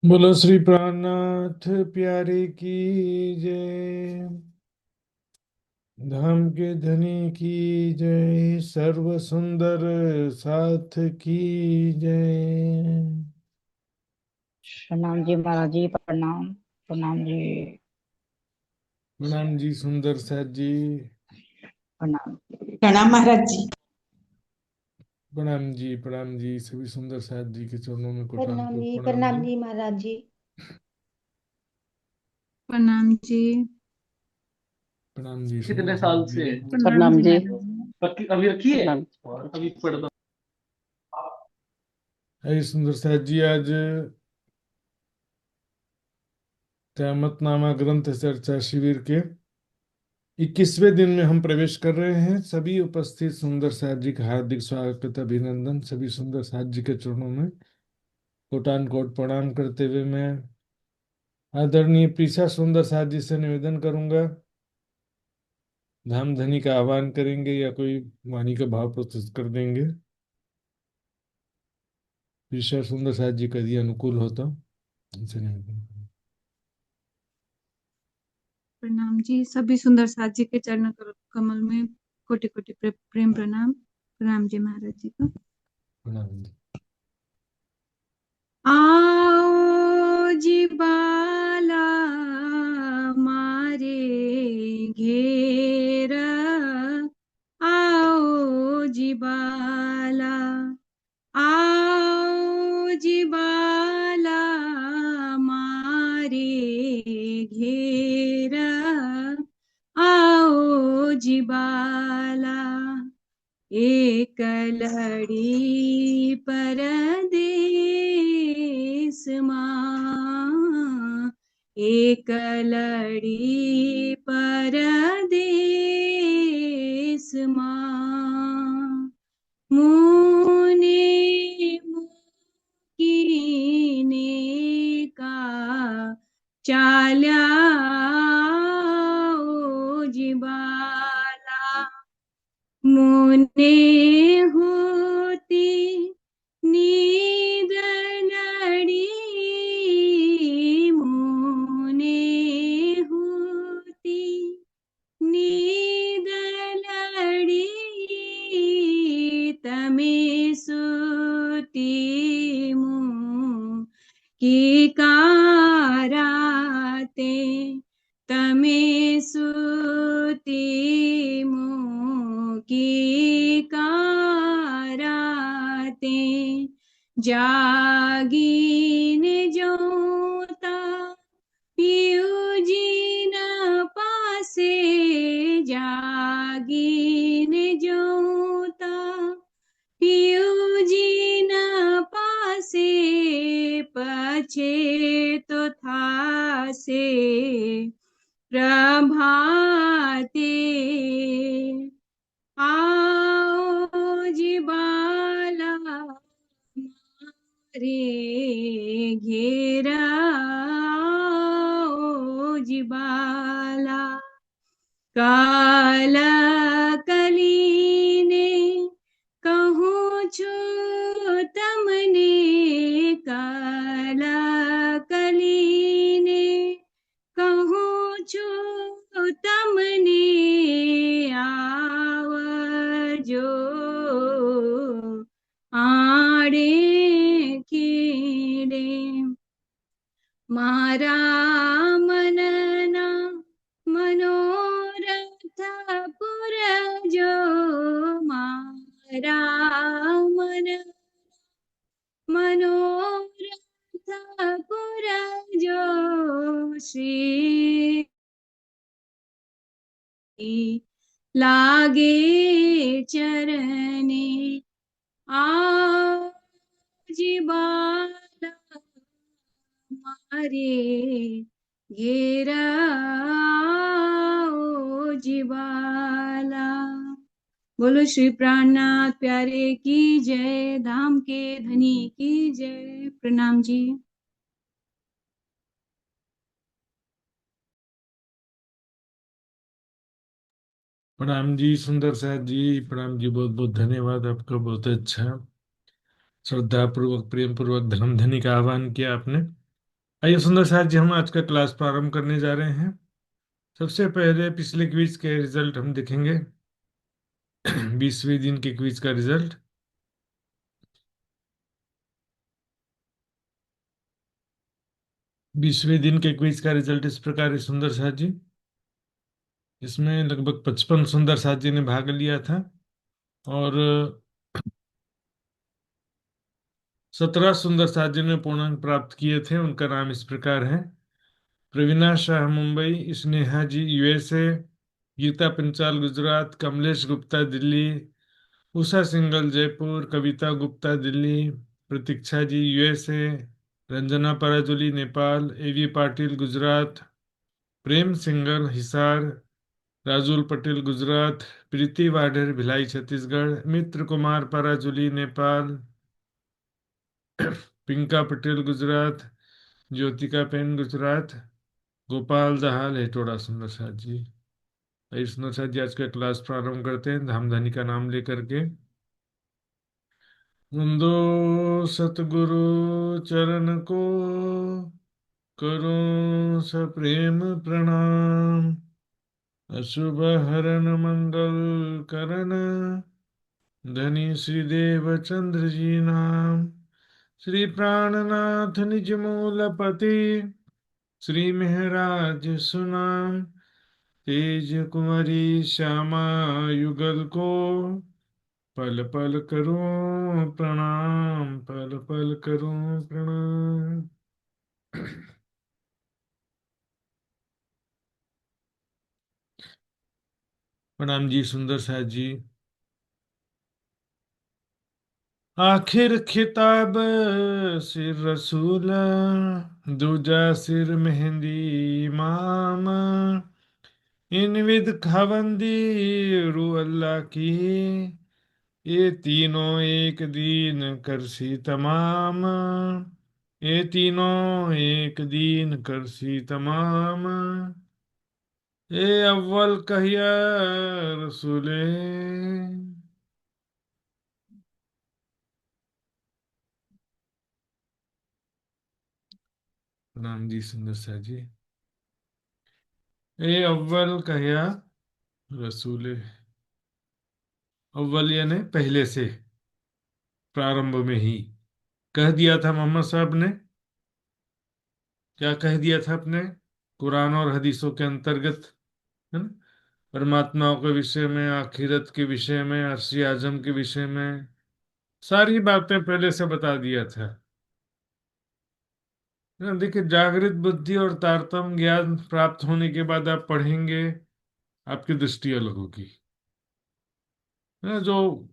बोलो श्री प्राणनाथ प्यारे की जय। धाम के धनी की जय। सर्व सुंदर साथ की जय। प्रणाम जी महाराज जी। प्रणाम प्रणाम जी। प्रणाम जी सुंदर साथ जी। प्रणाम। प्रणाम महाराज जी। प्रणाम जी सभी सुंदर साथ जी के चरणों में कोटान प्रणाम कोट जी, प्रणाम प्रणाम जी। जी महाराज जी। प्रणाम जी। प्रणाम जी कितने सुंदर साल साथ जी। से प्रणाम प्रणाम जी जी। महाराज जी। अभी रखी है। प्रणाम। अभी पढ़ता अरे सुंदर साथ जी, आज त्यामतनामा ग्रंथ चर्चा शिविर के 21वें दिन में हम प्रवेश कर रहे हैं। सभी उपस्थित सुंदर साथ जी का हार्दिक स्वागत, अभिनंदन। सभी सुंदर साथ जी के चरणों में कोटान कोट प्रणाम करते हुए मैं आदरणीय प्रीशा सुंदर साथ जी से निवेदन करूंगा, धाम धनी का आह्वान करेंगे या कोई वाणी का भाव प्रस्तुत कर देंगे। प्रीशा सुंदर साथ जी का यदि अनुकूल होता उनसे निवेदन करूंगा। प्रणाम जी। सभी सुंदर साथ जी के चरण कमल में कोटि कोटि प्रेम प्रणाम। प्रणाम जी महाराज जी का। प्रणाम जी। आओ जी बाला मारे घेरा। आओ जी बाला। आओ जी बाला मारे घेरा। आओ जी बाला। एक लड़ी परदेस माँ। एक लड़ी परदेस माँ। मुने मुकीने का चाल्या ओ जिबाला। मुने होती नींद लड़ी। मुने होती नींद लड़ी। तमे सुती मुँह की काराते। तमे सुती मुँह की काराते। जागीन जोता पियूजी न पासे। जागीन जोता पियूजी न पासे। पछे तो था से प्रभाते। आओ जी बाला मारे घेरा। आओ जी बाला। काल कलीने कहूँ छु तमने। काल कलीने कहूँ छु तमने। आवजो आड़े खीड़े। मारा मनना मनोरथ पुरजो। मारा मन मनोरथ पुरजो। श्री लागे चरने। आओ जी बाला मारे घेरा। आओ जी बाला। बोलो श्री प्राणनाथ प्यारे की जय। धाम के धनी की जय। प्रणाम जी। प्रणाम जी सुंदर साथ जी। प्रणाम जी, बहुत बहुत धन्यवाद आपका। बहुत अच्छा, श्रद्धा पूर्वक प्रेम पूर्वक धर्म धनी का आह्वान किया आपने। आइए सुंदर साथ जी, हम आज का क्लास प्रारंभ करने जा रहे हैं। सबसे पहले पिछले क्विज के रिजल्ट हम देखेंगे। 20वें दिन के क्विज का रिजल्ट। बीसवें दिन के क्विज का रिजल्ट इस प्रकार है सुंदर साथ जी। इसमें लगभग 55 सुंदर साथ जी ने भाग लिया था और 17 सुंदर साथ जी ने पूर्णांक प्राप्त किए थे। उनका नाम इस प्रकार है: प्रवीणा शाह मुंबई, स्नेहा जी यूएसए, गीता पंचाल गुजरात, कमलेश गुप्ता दिल्ली, उषा सिंघल जयपुर, कविता गुप्ता दिल्ली, प्रतीक्षा जी यूएसए, रंजना पराजुली नेपाल, एवी पाटिल गुजरात, प्रेम सिंघल हिसार, राजुल पटेल गुजरात, प्रीति वाढेर भिलाई छत्तीसगढ़, मित्र कुमार पराजुली नेपाल, पिंका पटेल गुजरात, ज्योतिका पेन गुजरात, गोपाल दहाल हेटोड़ा। सुंदर साथ जी, भाई सुंदर साथ जी, आज का क्लास प्रारंभ करते हैं धामधनी का नाम लेकर के। वंदो सतगुरु चरण को, करो सप्रेम प्रणाम। अशुभ हरन मंगल करण, धनी श्री देव चंद्र जी नाम। श्री प्राणनाथ निज मूलपति, श्री मेहराज सुनाम। तेज कुंवरी श्यामा युगल को, पल पल करूं प्रणाम, पल पल करूं प्रणाम। प्रणाम जी सुंदर साथ जी। आखिर खिताब सिर रसूल, दूजा सिर मेहंदी इमाम। इन विद खावंदी रू अल्लाह की, ये तीनों एक दीन करसी तमाम। ये तीनों एक दीन करसी तमाम। ये अव्वल कहिया रसूले। प्रणाम जी सुंदर सा जी। ये अव्वल कहिया रसूले। अव्वल यानी पहले से, प्रारंभ में ही कह दिया था मोहम्मद साहब ने। क्या कह दिया था अपने कुरान और हदीसों के अंतर्गत, है ना? परमात्माओं के विषय में, आखिरत के विषय में, अर्शी आजम के विषय में सारी बातें पहले से बता दिया था। है ना? देखिए, जागृत बुद्धि और तारतम्य ज्ञान प्राप्त होने के बाद आप पढ़ेंगे, आपकी दृष्टि अलग होगी। है ना? जो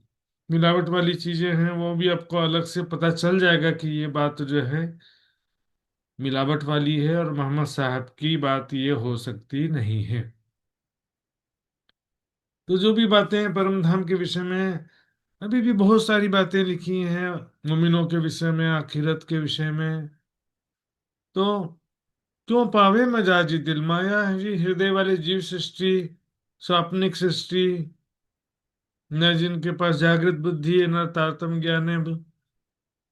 मिलावट वाली चीजें हैं वो भी आपको अलग से पता चल जाएगा कि ये बात जो है मिलावट वाली है और मोहम्मद साहब की बात ये हो सकती नहीं है। तो जो भी बातें हैं परम धाम के विषय में, अभी भी बहुत सारी बातें लिखी हैं मुमिनों के विषय में, आखिरत के विषय में। तो क्यों पावे मजाजी दिल, माया है जी हृदय वाले जीव सृष्टि, स्वाप्निक सृष्टि, न जिनके पास जागृत बुद्धि है न तारतम्य ज्ञान है,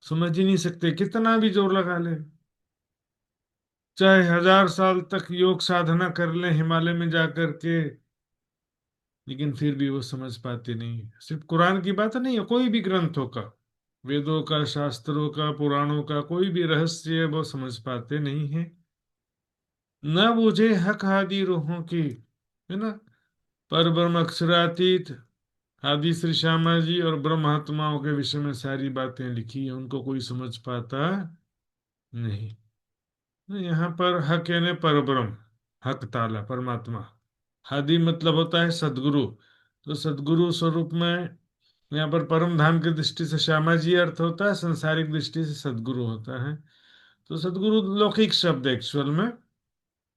समझ ही नहीं सकते कितना भी जोर लगा ले। चाहे 1000 साल तक योग साधना कर ले हिमालय में जाकर के, लेकिन फिर भी वो समझ पाते नहीं। सिर्फ कुरान की बात नहीं है, कोई भी ग्रंथों का, वेदों का, शास्त्रों का, पुराणों का कोई भी रहस्य है वो समझ पाते नहीं है। न बूझे हक हादी रूहों की, है ना? पर ब्रह्म अक्षरातीत आदि श्री श्यामा जी और ब्रह्मात्माओं के विषय में सारी बातें लिखी है, उनको कोई समझ पाता नहीं। यहाँ पर हक यानी पर ब्रह्म, हक ताला परमात्मा। हादी मतलब होता है सदगुरु। तो सदगुरु स्वरूप में यहाँ पर परम धाम की दृष्टि से श्यामा जी अर्थ होता है, संसारिक दृष्टि से सदगुरु होता है। तो सदगुरु लौकिक शब्द है एक्चुअल में।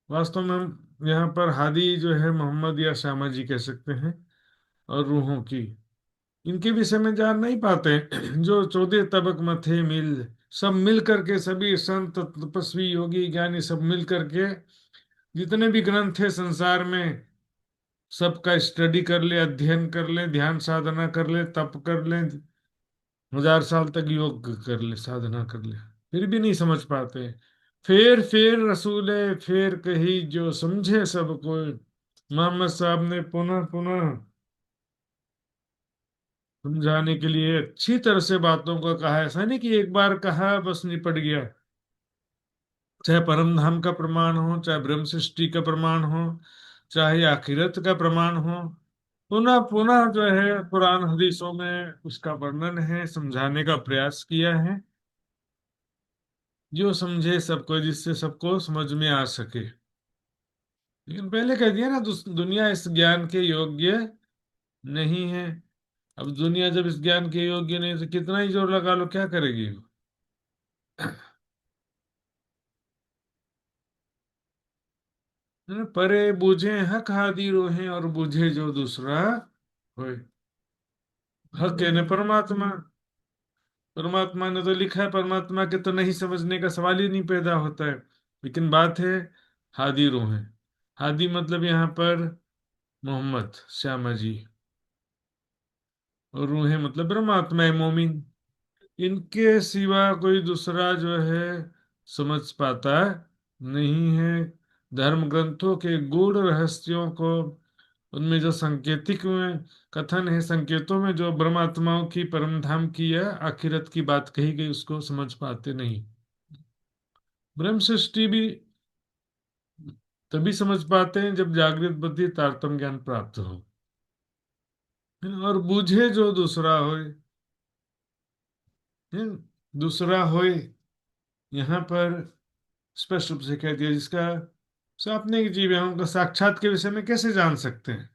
वास्तव में हम यहाँ पर हादी जो है मोहम्मद या श्यामा जी कह सकते हैं। और रूहों की, इनके विषय में जान नहीं पाते। जो 14 तबक मथे मिल, सब मिल करके, सभी संत तपस्वी योगी ज्ञानी सब मिल करके जितने भी ग्रंथ है संसार में, सबका स्टडी कर ले, अध्ययन कर ले, ध्यान साधना कर ले, तप कर ले, 1000 साल तक योग कर ले, साधना कर ले, फिर भी नहीं समझ पाते। फेर रसूले फेर कही जो समझे सब कोई। मोहम्मद साहब ने पुनः पुनः समझाने के लिए अच्छी तरह से बातों को कहा। ऐसा नहीं कि एक बार कहा बस निपट गया। चाहे परम धाम का प्रमाण हो, चाहे ब्रह्म सृष्टि का प्रमाण हो, चाहे आखिरत का प्रमाण हो, पुनः पुनः जो है कुरान हदीसों में उसका वर्णन है, समझाने का प्रयास किया है। जो समझे सबको, जिससे सबको समझ में आ सके। लेकिन पहले कह दिया ना, दुनिया इस ज्ञान के योग्य नहीं है। अब दुनिया जब इस ज्ञान के योग्य नहीं तो कितना ही जोर लगा लो क्या करेगी वो। परे बूझे हक हादी रोहे और बूझे जो दूसरा होए। हक यानी परमात्मा। परमात्मा ने तो लिखा है, परमात्मा के तो नहीं समझने का सवाल ही नहीं पैदा होता है। लेकिन बात है हादी रोहे। हादी मतलब यहाँ पर मोहम्मद श्यामा जी, और रूहें मतलब परमात्मा है, मोमिन। इनके सिवा कोई दूसरा जो है समझ पाता नहीं है धर्म ग्रंथों के गूढ़ रहस्यों को। उनमें जो सांकेतिक में कथन है, संकेतों में जो ब्रह्मात्माओं की, परम धाम की या आखिरत की बात कही गई, उसको समझ पाते नहीं। ब्रह्म सृष्टि भी तभी समझ पाते हैं जब जागृत बुद्धि तारतम्य ज्ञान प्राप्त हो, और बूझे जो दूसरा होए। दूसरा होए यहाँ पर स्पष्ट रूप से कह दिया, जिसका स्वाप्निक जीव है उनका साक्षात के विषय में कैसे जान सकते हैं।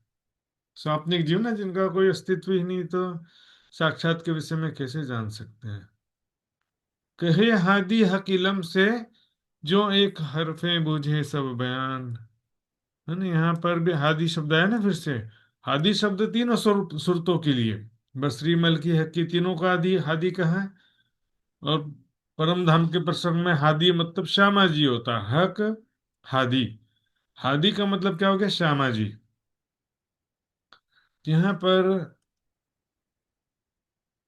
स्वाप्निक जीव ना, जिनका कोई अस्तित्व ही नहीं, तो साक्षात के विषय में कैसे जान सकते हैं। कहे हादी हक इलम से जो एक हरफे बूझे सब बयान। है ना, यहाँ पर भी हादी शब्द आया ना फिर से। हादी शब्द तीनों सुरतों के लिए, बसरी मलकी हक तीनों का आदि हादी का है। और परम धाम के प्रसंग में हादी मतलब श्यामा जी होता है। हक हादी, हादी का मतलब क्या हो गया, श्यामा जी। यहाँ पर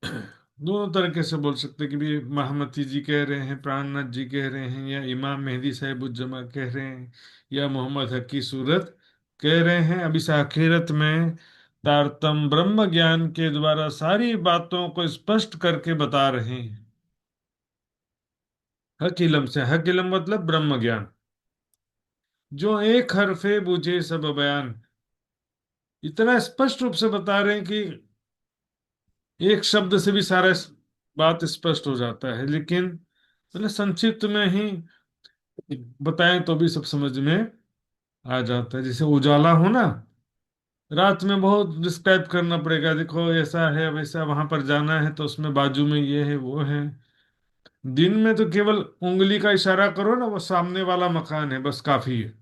दोनों तरीके से बोल सकते हैं कि भी महामती जी कह रहे हैं, प्राणनाथ जी कह रहे हैं, या इमाम मेहदी साहिबुज्जमा कह रहे हैं, या मोहम्मद हक की सूरत कह रहे हैं। अब इस आखिरत में तारतम ब्रह्म ज्ञान के द्वारा सारी बातों को स्पष्ट करके बता रहे हैं। हक इलम से, हक इलम मतलब ब्रह्म ज्ञान। जो एक हरफे बूझे सब बयान, इतना स्पष्ट रूप से बता रहे हैं कि एक शब्द से भी सारा बात स्पष्ट हो जाता है। लेकिन मैंने संक्षिप्त में ही बताएं तो भी सब समझ में आ जाता है। जैसे उजाला हो ना, रात में बहुत डिस्क्राइब करना पड़ेगा, देखो ऐसा है वैसा, वहां पर जाना है तो उसमें बाजू में ये है वो है। दिन में तो केवल उंगली का इशारा करो ना, वो सामने वाला मकान है, बस काफी है,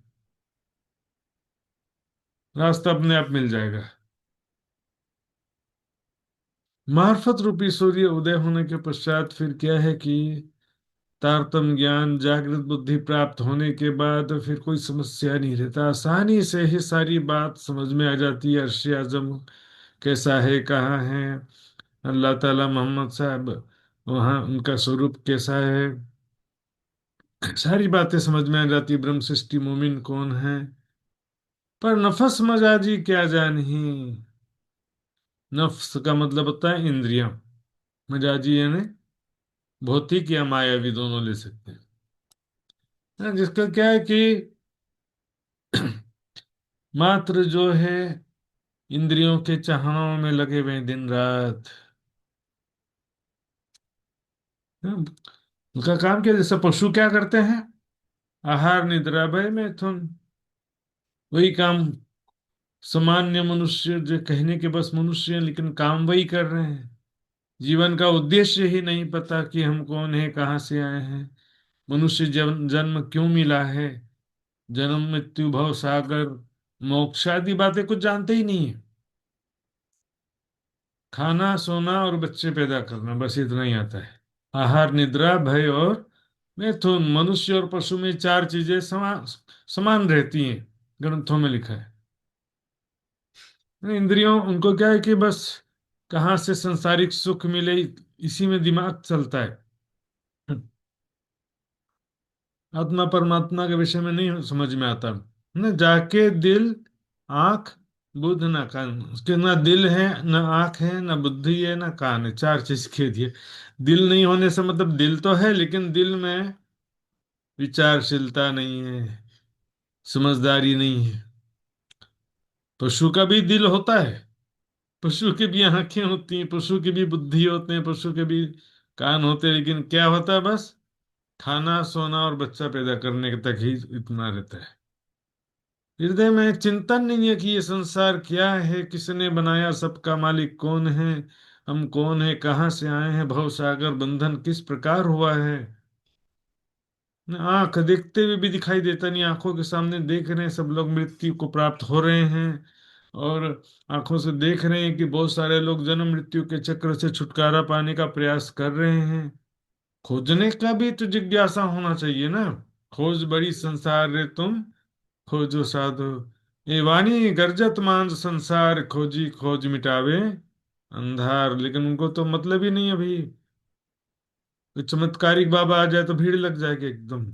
रास्ता अपने आप मिल जाएगा। मार्फत रूपी सूर्य उदय होने के पश्चात फिर क्या है कि तारतम ज्ञान जागृत बुद्धि प्राप्त होने के बाद फिर कोई समस्या नहीं रहता, आसानी से ही सारी बात समझ में आ जाती है। अर्श आजम कैसा है, कहाँ है, अल्लाह ताला, मोहम्मद साहब वहाँ उनका स्वरूप कैसा है, सारी बातें समझ में आ जाती है। ब्रह्म सृष्टि मोमिन कौन है। पर नफस मजाजी क्या जानी। नफ्स का मतलब होता है इंद्रियां, मजाजी यानी भौतिक या मायावी, दोनों ले सकते हैं। जिसका क्या है कि मात्र जो है इंद्रियों के चाहनों में लगे हुए हैं दिन रात। उनका काम क्या, जैसे पशु क्या करते हैं, आहार निद्रा भय मैथुन, वही काम सामान्य मनुष्य, जो कहने के बस मनुष्य हैं लेकिन काम वही कर रहे हैं। जीवन का उद्देश्य ही नहीं पता कि हम कौन है, कहाँ से आए हैं, मनुष्य जन्म क्यों मिला है, जन्म मृत्यु भव सागर मोक्ष आदि बातें कुछ जानते ही नहीं है। खाना सोना और बच्चे पैदा करना, बस इतना ही आता है। आहार निद्रा भय और मैथुन, मनुष्य और पशु में चार चीजें समान समान रहती हैं, ग्रंथों में लिखा है। इंद्रियों उनको क्या है कि बस कहाँ से संसारिक सुख मिले, इसी में दिमाग चलता है। आत्मा परमात्मा के विषय में नहीं समझ में आता। न जाके दिल, आंख, बुद्ध ना कान, उसके ना दिल है, ना आंख है, ना बुद्धि है, ना कान है, चार चीज कह दिए। दिल नहीं होने से मतलब दिल तो है, लेकिन दिल में विचारशीलता नहीं है, समझदारी नहीं है। पशु का भी दिल होता है, पशु की भी आंखें होती हैं, पशु की भी बुद्धि होते हैं, पशु के भी कान होते हैं, लेकिन क्या होता है, बस खाना, सोना और बच्चा पैदा करने तक ही इतना रहता है। हृदय में चिंतन नहीं है कि ये संसार क्या है, किसने बनाया, सबका मालिक कौन है, हम कौन है, कहाँ से आए हैं, भव सागर बंधन किस प्रकार हुआ है। आंख देखते हुए भी दिखाई देता नहीं, आंखों के सामने देख रहे हैं सब लोग मृत्यु को प्राप्त हो रहे हैं, और आंखों से देख रहे हैं कि बहुत सारे लोग जन्म मृत्यु के चक्र से छुटकारा पाने का प्रयास कर रहे हैं। खोजने का भी तो जिज्ञासा होना चाहिए ना। खोज बड़ी संसार रे तुम, खोजो साधो, ये वाणी गर्जत मांझ संसार, खोजी खोज मिटावे अंधार। लेकिन उनको तो मतलब ही नहीं अभी। कोई चमत्कारिक बाबा आ जाए तो भीड़ लग जाएगी एकदम,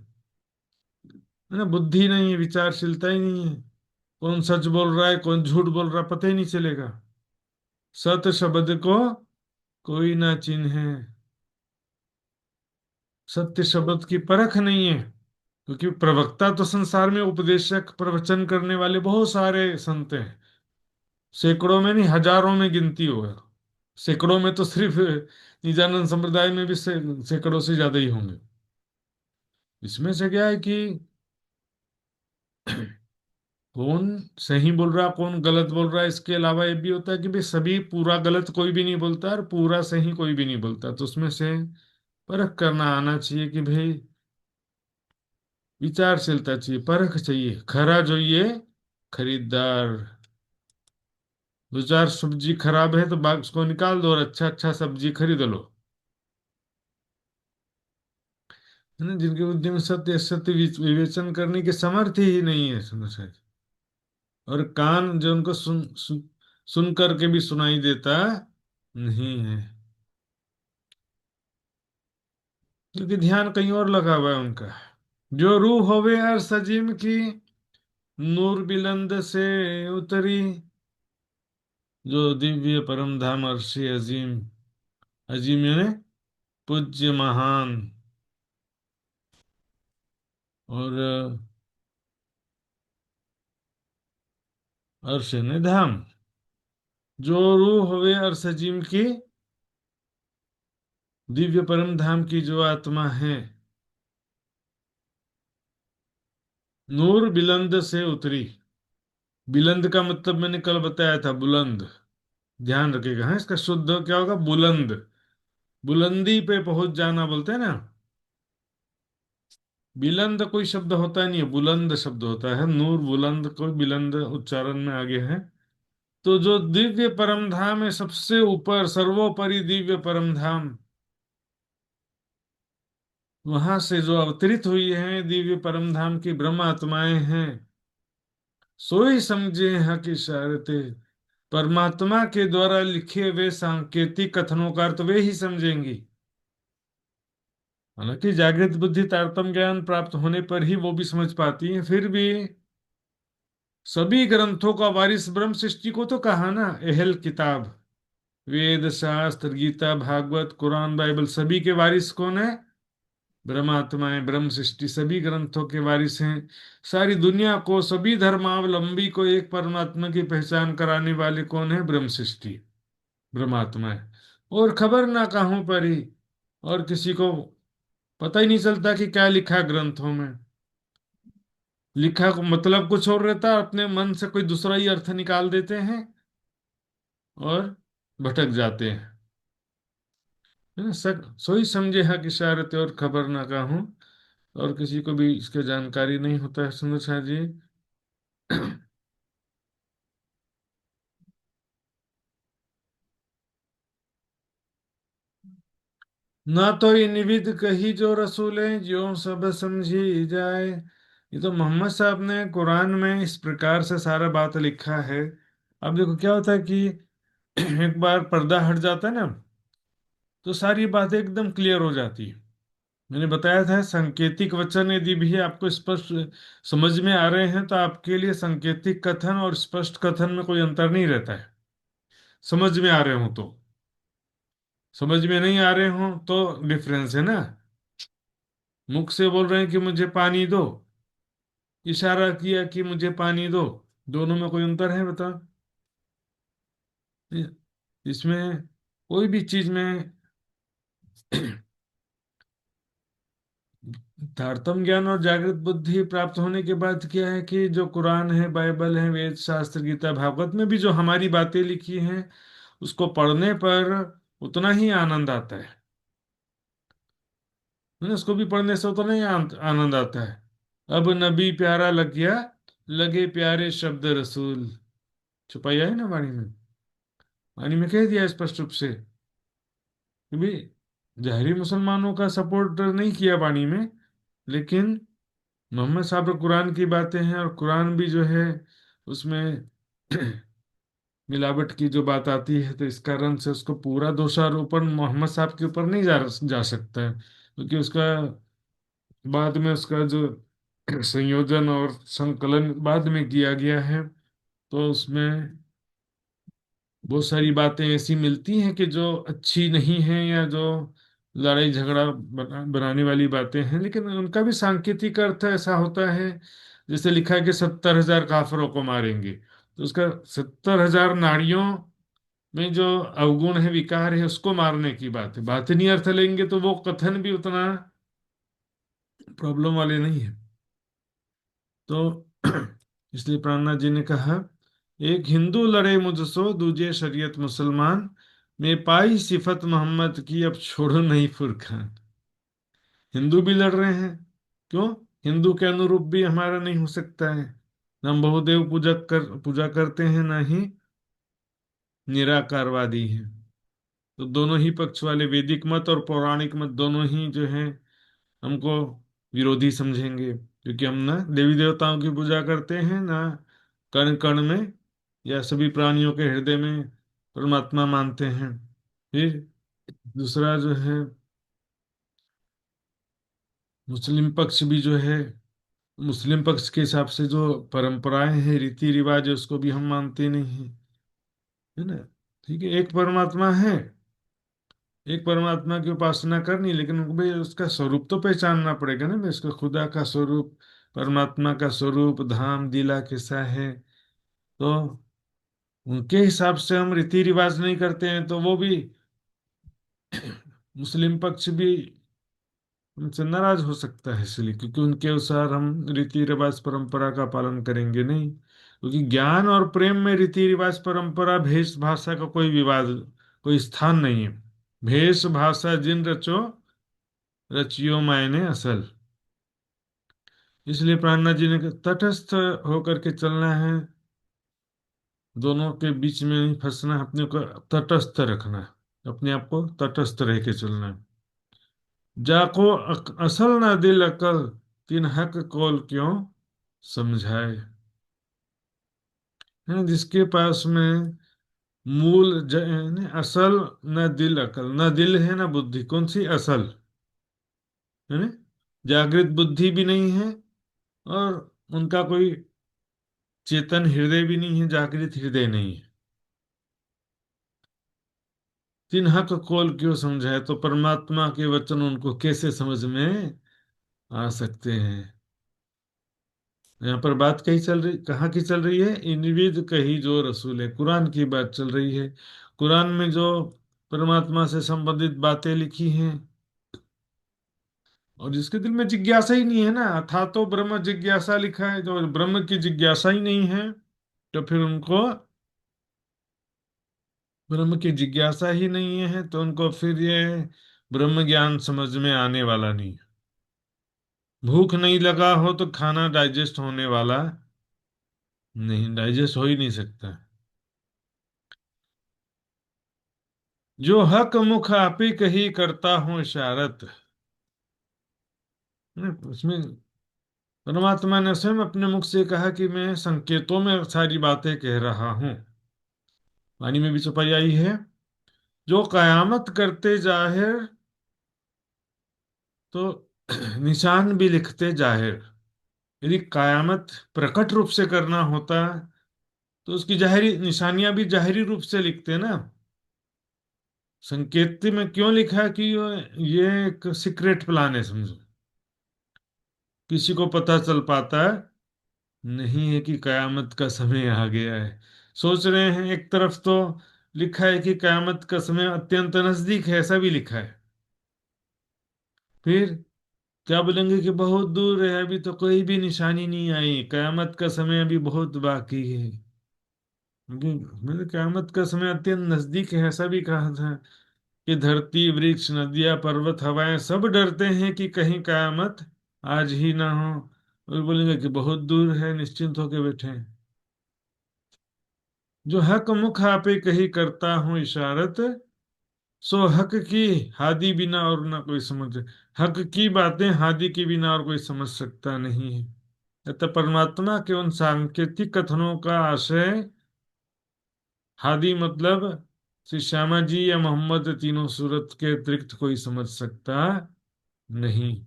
है ना। बुद्धि नहीं है, विचारशीलता ही नहीं है। कौन सच बोल रहा है, कौन झूठ बोल रहा है, पता ही नहीं चलेगा। सत शब्द को कोई ना चिन्हे, सत्य शब्द की परख नहीं है। क्योंकि प्रवक्ता तो संसार में, उपदेशक प्रवचन करने वाले बहुत सारे संत हैं, सैकड़ों में नहीं हजारों में गिनती होगा। सैकड़ों में तो सिर्फ निजानंद संप्रदाय में भी सैकड़ों से ज्यादा ही होंगे। इसमें से क्या है कि कौन सही बोल रहा कौन गलत बोल रहा है, इसके अलावा ये भी होता है कि भाई सभी पूरा गलत कोई भी नहीं बोलता और पूरा सही कोई भी नहीं बोलता, तो उसमें से परख करना आना चाहिए कि भाई विचारशीलता चाहिए, परख चाहिए, खरा जो ये खरीदार। दो चार सब्जी खराब है तो बाग उसको निकाल दो और अच्छा अच्छा सब्जी खरीद लो, है ना। जिनकी बुद्धि में सत्य असत्य विवेचन करने की समर्थ ही नहीं है, सुनो शायद। और कान जो उनको सुन करके भी सुनाई देता नहीं है, क्योंकि ध्यान कहीं और लगा हुआ है उनका। जो रूह होवे हर सजीम की, नूर बिलंद से उतरी, जो दिव्य परम धाम अर्शी अजीम, अजीम यानी पूज्य महान, और अर्श यानी धाम। जो रूह होवे हर सजीम की, दिव्य परम धाम की जो आत्मा है, नूर बिलंद से उतरी। बिलंद का मतलब मैंने कल बताया था, बुलंद। ध्यान रखिएगा, हाँ, इसका शुद्ध क्या होगा, बुलंद। बुलंदी पे पहुंच जाना बोलते हैं ना। बिलंद कोई शब्द होता नहीं है, बुलंद शब्द होता है। नूर बुलंद, कोई बिलंद उच्चारण में आगे है। तो जो दिव्य परम धाम है, सबसे ऊपर सर्वोपरि दिव्य परम धाम, वहां से जो अवतरित हुई हैं दिव्य परम धाम की ब्रह्म आत्माएं हैं, सोई समझे हक इशारते। परमात्मा के द्वारा लिखे हुए सांकेतिक कथनों का अर्थ वे ही समझेंगी। हालांकि जागृत बुद्धि तारतम्य ज्ञान प्राप्त होने पर ही वो भी समझ पाती है, फिर भी सभी ग्रंथों का वारिस ब्रह्म सृष्टि को तो कहा ना, एहल किताब। वेद शास्त्र गीता भागवत कुरान बाइबल सभी के वारिस कौन है, ब्रह्मात्माएं, ब्रह्म सृष्टि सभी ग्रंथों के वारिस हैं। सारी दुनिया को, सभी धर्मावलंबी को एक परमात्मा की पहचान कराने वाले कौन है, ब्रह्म सृष्टि, ब्रह्मात्मा है। और खबर ना कहां पर ही, और किसी को पता ही नहीं चलता कि क्या लिखा है ग्रंथों में। लिखा को मतलब कुछ और रहता है, अपने मन से कोई दूसरा ही अर्थ निकाल देते हैं और भटक जाते हैं, है ना। सोई समझे हक इशारत और खबर ना काहूं। और किसी को भी इसके जानकारी नहीं होता है, सुनो शाह जी। ना तो ये निविद कही जो रसूले, जो सब समझी जाए। ये तो मोहम्मद साहब ने कुरान में इस प्रकार से सारा बात लिखा है। अब देखो क्या होता है कि एक बार पर्दा हट जाता है ना, तो सारी बातें एकदम क्लियर हो जाती है। मैंने बताया था सांकेतिक वचन यदि भी आपको स्पष्ट समझ में आ रहे हैं तो आपके लिए सांकेतिक कथन और स्पष्ट कथन में कोई अंतर नहीं रहता है, समझ में आ रहे हो तो। समझ में नहीं आ रहे हो तो डिफरेंस है ना। मुख से बोल रहे हैं कि मुझे पानी दो, इशारा किया कि मुझे पानी दो, दोनों में कोई अंतर है बता। इसमें कोई भी चीज में तारतम ज्ञान और जागृत बुद्धि प्राप्त होने के बाद क्या है कि जो कुरान है, बाइबल है, वेद शास्त्र, गीता, भागवत में भी जो हमारी बातें लिखी हैं उसको पढ़ने पर उतना ही आनंद आता है। उसको भी पढ़ने से उतना ही आनंद आता है। अब नबी प्यारा लग गया, लगे प्यारे शब्द रसूल। छुपाया है ना वाणी में। वाणी में कह दिया स्पष्ट रूप से कि भाई जहरी मुसलमानों का सपोर्ट नहीं किया वाणी में, लेकिन मोहम्मद साहब कुरान की बातें हैं और कुरान भी जो है उसमें मिलावट की जो बात आती है, तो इस कारण से उसको पूरा दोषारोपण मोहम्मद साहब के ऊपर नहीं जा सकता है, क्योंकि उसका बाद में उसका जो संयोजन और संकलन बाद में किया गया है, तो उसमें बहुत सारी बातें ऐसी मिलती हैं कि जो अच्छी नहीं है या जो लड़ाई झगड़ा बनाने वाली बातें हैं, लेकिन उनका भी सांकेतिक अर्थ ऐसा होता है। जैसे लिखा है कि 70,000 काफिरों को मारेंगे, तो उसका 70,000 नारियों में जो अवगुण है, विकार है, उसको मारने की बात है। बातिनी अर्थ लेंगे तो वो कथन भी उतना प्रॉब्लम वाले नहीं है। तो इसलिए प्राणनाथ जी ने कहा, एक हिंदू लड़े मुझसो दूजे शरीयत मुसलमान, मैं पाई सिफत मोहम्मद की अब छोड़ो नहीं फुरकान। हिंदू भी लड़ रहे हैं, क्यों? हिंदू के अनुरूप भी हमारा नहीं हो सकता है। न हम बहुदेव पूजा करते हैं, ना ही निराकारवादी हैं। तो दोनों ही पक्ष वाले, वैदिक मत और पौराणिक मत, दोनों ही जो है हमको विरोधी समझेंगे, क्योंकि हम ना देवी देवताओं की पूजा करते हैं, ना कण कण में या सभी प्राणियों के हृदय में परमात्मा मानते हैं। फिर दूसरा जो है, मुस्लिम पक्ष भी जो है, मुस्लिम पक्ष के हिसाब से जो परंपराएं हैं, रीति रिवाज है, उसको भी हम मानते नहीं हैं, है ना। ठीक है, एक परमात्मा है, एक परमात्मा की उपासना करनी, लेकिन उनको भाई उसका स्वरूप तो पहचानना पड़ेगा ना भाई, उसका खुदा का स्वरूप, परमात्मा का स्वरूप, धाम दिला कैसा है। तो उनके हिसाब से हम रीति रिवाज नहीं करते हैं, तो वो भी मुस्लिम पक्ष भी उनसे नाराज हो सकता है, इसलिए क्योंकि उनके अनुसार हम रीति रिवाज परंपरा का पालन करेंगे नहीं। क्योंकि ज्ञान और प्रेम में रीति रिवाज परंपरा भेष भाषा का कोई विवाद, कोई स्थान नहीं है। भेष भाषा जिन रचो, रचियो मायने असल। इसलिए प्राणनाथ जी ने कहा, तटस्थ होकर के चलना है, दोनों के बीच में नहीं फंसना है, अपने को तटस्थ रखना है, अपने आप को तटस्थ रह के चलना है। जाको असल ना दिल अकल, तीन हक कौल क्यों समझाए। है जिसके पास में मूल यानी असल, न दिल अकल, न दिल है ना बुद्धि, कौन सी असल है ना, जागृत बुद्धि भी नहीं है, और उनका कोई चेतन हृदय भी नहीं है, जागृत हृदय नहीं है। तीन हक कौल क्यों समझाए, तो परमात्मा के वचन उनको कैसे समझ में आ सकते हैं। यहाँ पर बात कही चल रही, कहाँ की चल रही है? इनविद कही जो रसूल है, कुरान की बात चल रही है। कुरान में जो परमात्मा से संबंधित बातें लिखी हैं, और जिसके दिल में जिज्ञासा ही नहीं है ना, था तो ब्रह्म जिज्ञासा लिखा है, जो ब्रह्म की जिज्ञासा ही नहीं है, तो फिर उनको ब्रह्म की जिज्ञासा ही नहीं है, तो उनको फिर ये ब्रह्म ज्ञान समझ में आने वाला नहीं। भूख नहीं लगा हो तो खाना डाइजेस्ट होने वाला नहीं, डाइजेस्ट हो ही नहीं सकता। जो हक मुख आपी कही करता हूं इशारत, उसमें परमात्मा ने स्वयं अपने मुख से कहा कि मैं संकेतों में सारी बातें कह रहा हूं। वाणी में भी छुपाई आई है, जो कयामत करते जाहिर तो निशान भी लिखते जाहिर। यदि कयामत प्रकट रूप से करना होता तो उसकी जाहिरी निशानियां भी जाहिरी रूप से लिखते ना। संकेत में क्यों लिखा है कि ये एक सीक्रेट प्लान है, समझो, किसी को पता चल पाता है नहीं है कि कयामत का समय आ गया है। सोच रहे हैं एक तरफ तो लिखा है कि कयामत का समय अत्यंत नजदीक है, ऐसा भी लिखा है। फिर क्या बोलेंगे कि बहुत दूर है, अभी तो कोई भी निशानी नहीं आई, कयामत का समय अभी बहुत बाकी है। क्योंकि मैंने कयामत का समय अत्यंत नजदीक है ऐसा भी कहा था कि धरती वृक्ष नदियां पर्वत हवाएं सब डरते हैं कि कहीं कयामत आज ही ना हो। और बोलेंगे कि बहुत दूर है, निश्चिंत होके बैठे हैं। जो हक मुख आपे कही करता हूं इशारत, सो हक की हादी बिना और ना कोई समझ। हक की बातें हादी के बिना और कोई समझ सकता नहीं है। अतः परमात्मा के उन सांकेतिक कथनों का आशय हादी मतलब श्री श्यामा जी या मोहम्मद, तीनों सूरत के अतिरिक्त कोई समझ सकता नहीं।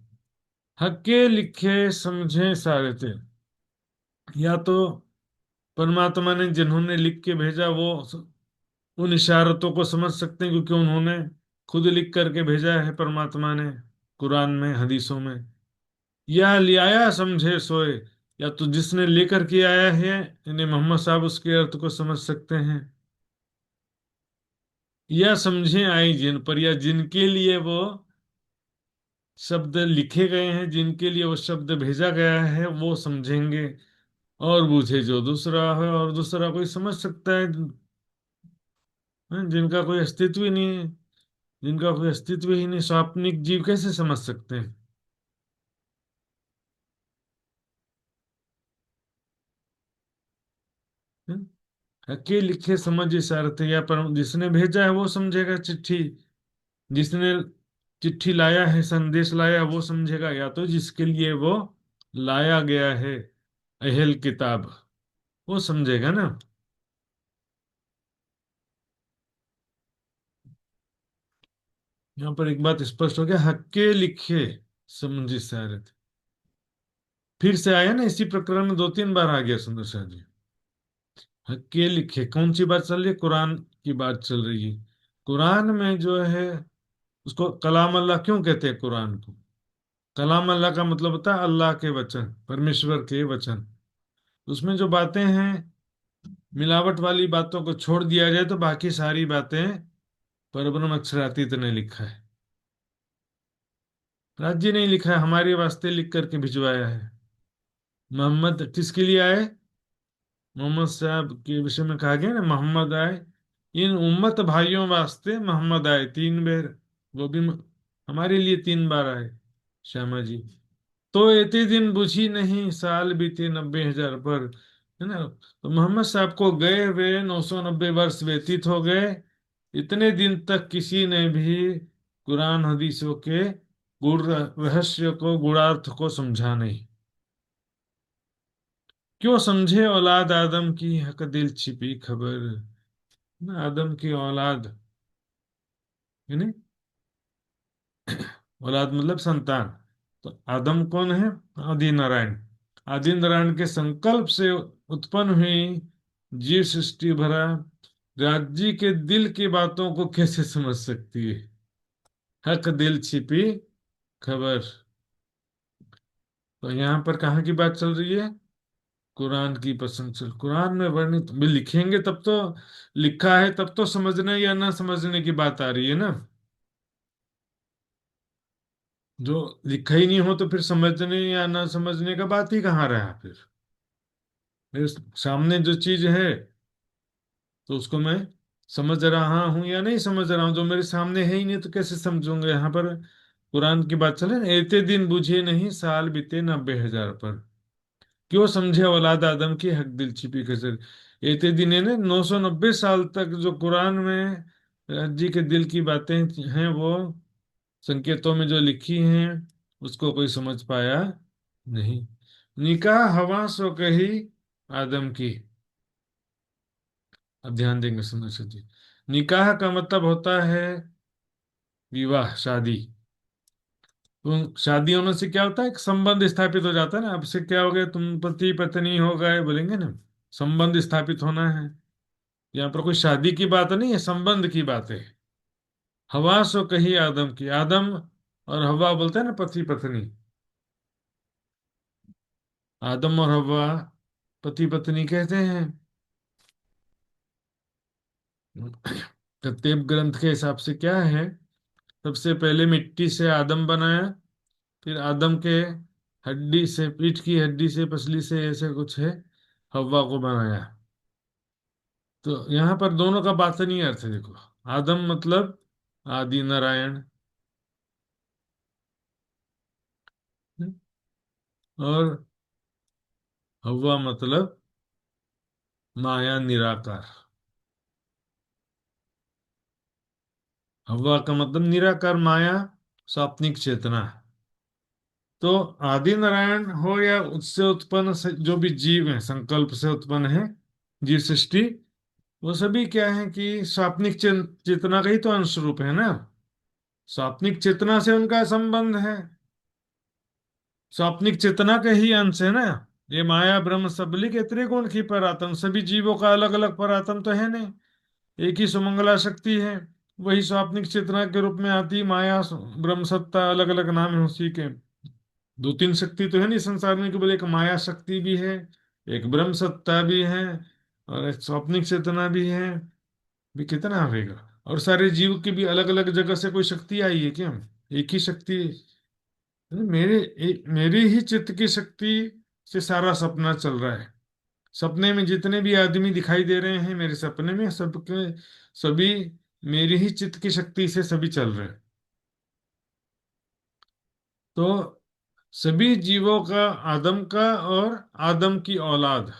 हक्के लिखे समझे सारे थे। या तो परमात्मा ने जिन्होंने लिख के भेजा वो उन इशारतों को समझ सकते हैं क्योंकि उन्होंने खुद लिख करके भेजा है परमात्मा ने कुरान में हदीसों में। या लियाया समझे सोए, या तो जिसने लेकर के आया है इन्हें मोहम्मद साहब उसके अर्थ को समझ सकते हैं। या समझे आई जिन पर, या जिनके लिए वो शब्द लिखे गए हैं, जिनके लिए वो शब्द भेजा गया है वो समझेंगे। और बूझे जो दूसरा है, और दूसरा कोई समझ सकता है जिनका कोई अस्तित्व ही नहीं है। जिनका कोई अस्तित्व ही नहीं, स्वाप्निक जीव कैसे समझ सकते हैं? हैं? हके लिखे समझ इशारत, या पर जिसने भेजा है वो समझेगा चिट्ठी। जिसने चिट्ठी लाया है, संदेश लाया वो समझेगा, या तो जिसके लिए वो लाया गया है अहल किताब वो समझेगा ना। यहाँ पर एक बात स्पष्ट हो गया, हक्के लिखे समझ इशारत। फिर से आया ना, इसी प्रकरण में 2-3 बार आ गया सुंदर शाह जी। हक्के लिखे कौन सी बात चल रही है? कुरान की बात चल रही है। कुरान में जो है उसको कलाम अल्लाह क्यों कहते हैं? कुरान को कलाम अल्लाह का मतलब होता है अल्लाह के वचन, परमेश्वर के वचन। उसमें जो बातें हैं, मिलावट वाली बातों को छोड़ दिया जाए तो बाकी सारी बातें परब्रह्म अक्षरातीत ने लिखा है। राज्य नहीं लिखा है, हमारे वास्ते लिख करके भिजवाया है। मोहम्मद किसके लिए आए? मोहम्मद साहब के विषय में कहा गया ना, मोहम्मद आए इन उम्मत भाइयों वास्ते, मोहम्मद आए 3 बार। वो भी हमारे लिए 3 बार आए श्यामा जी। तो इतने दिन बुझी नहीं, साल बीते 90,000 पर, है ना। तो मोहम्मद साहब को गए हुए 990 वर्ष व्यतीत हो गए। इतने दिन तक किसी ने भी कुरान हदीसों के गुड़ रहस्य को, गुणार्थ को समझा नहीं। क्यों समझे औलाद आदम की हक दिल छिपी खबर। ना आदम की औलाद, यानी औलाद मतलब संतान। तो आदम कौन है? आदि नारायण। आदि नारायण के संकल्प से उत्पन्न हुई जीव सृष्टि भरा राज्य के दिल की बातों को कैसे समझ सकती है? हक दिल छिपी खबर। तो यहाँ पर कहाँ की बात चल रही है? कुरान की पसंद चल, कुरान में वर्णित भी लिखेंगे तब तो, लिखा है तब तो समझने या ना समझने की बात आ रही है ना। जो लिखा ही नहीं हो तो फिर समझने या ना समझने का बात ही कहाँ रहा फिर? मेरे सामने जो चीज है तो उसको मैं समझ रहा हूं या नहीं समझ रहा हूं? जो मेरे सामने है ही नहीं तो कैसे समझूंगा? यहाँ पर कुरान की बात चले ना, एते दिन बुझे नहीं, साल बीते 90,000 पर। क्यों समझे औलाद आदम की हक दिल छिपी खजर। एते दिन है ना, 990 साल तक जो कुरान में जी के दिल की बातें हैं वो संकेतों में जो लिखी हैं उसको कोई समझ पाया नहीं। निकाह हवा सो कही आदम की। अब ध्यान देंगे सुंदर जी। निकाह का मतलब होता है विवाह, शादी। तो शादी होने से क्या होता है, एक संबंध स्थापित हो जाता है ना। आपसे क्या हो गया, तुम पति पत्नी हो गए बोलेंगे ना, संबंध स्थापित होना है। यहाँ पर कोई शादी की बात नहीं है, संबंध की बात है। हवा सो कही आदम की, आदम और हवा बोलते हैं ना, पति पत्नी। आदम और हवा पति पत्नी कहते हैं। कत्तेब ग्रंथ के हिसाब से क्या है, सबसे पहले मिट्टी से आदम बनाया, फिर आदम के हड्डी से, पीठ की हड्डी से, पसली से, ऐसे कुछ है, हव्वा को बनाया। तो यहाँ पर दोनों का बातनी अर्थ है, देखो। आदम मतलब आदि नारायण, और हव्वा मतलब माया निराकार। हव्वा का मतलब निराकार माया, स्वाप्निक चेतना। तो आदि नारायण हो या उससे उत्पन्न जो भी जीव है, संकल्प से उत्पन्न है, जीव सृष्टि, वो सभी क्या है कि स्वाप्निक चेतना का ही तो अंश रूप है ना। स्वाप्निक चेतना से उनका संबंध है, स्वाप्निक चेतना का ही अंश है ना। ये माया ब्रह्म सबली के त्रिगुण की परात्म, सभी जीवों का अलग अलग परात्म तो है नहीं, एक ही सुमंगला शक्ति है। वही स्वाप्निक चेतना के रूप में आती माया, ब्रह्म सत्ता, अलग अलग नाम है उसी के। दो तीन शक्ति तो है नहीं संसार में, केवल एक माया शक्ति भी है, एक ब्रह्म सत्ता भी है, और एक स्वाप्निक चेतना भी है। भी कितना होगा। और सारे जीव की भी अलग अलग जगह से कोई शक्ति आई है क्या, एक ही शक्ति। मेरे ही चित्त की शक्ति से सारा सपना चल रहा है। सपने में जितने भी आदमी दिखाई दे रहे हैं मेरे सपने में, सबके सभी मेरी ही चित्त की शक्ति से सभी चल रहे हैं। तो सभी जीवों का, आदम का और आदम की औलाद,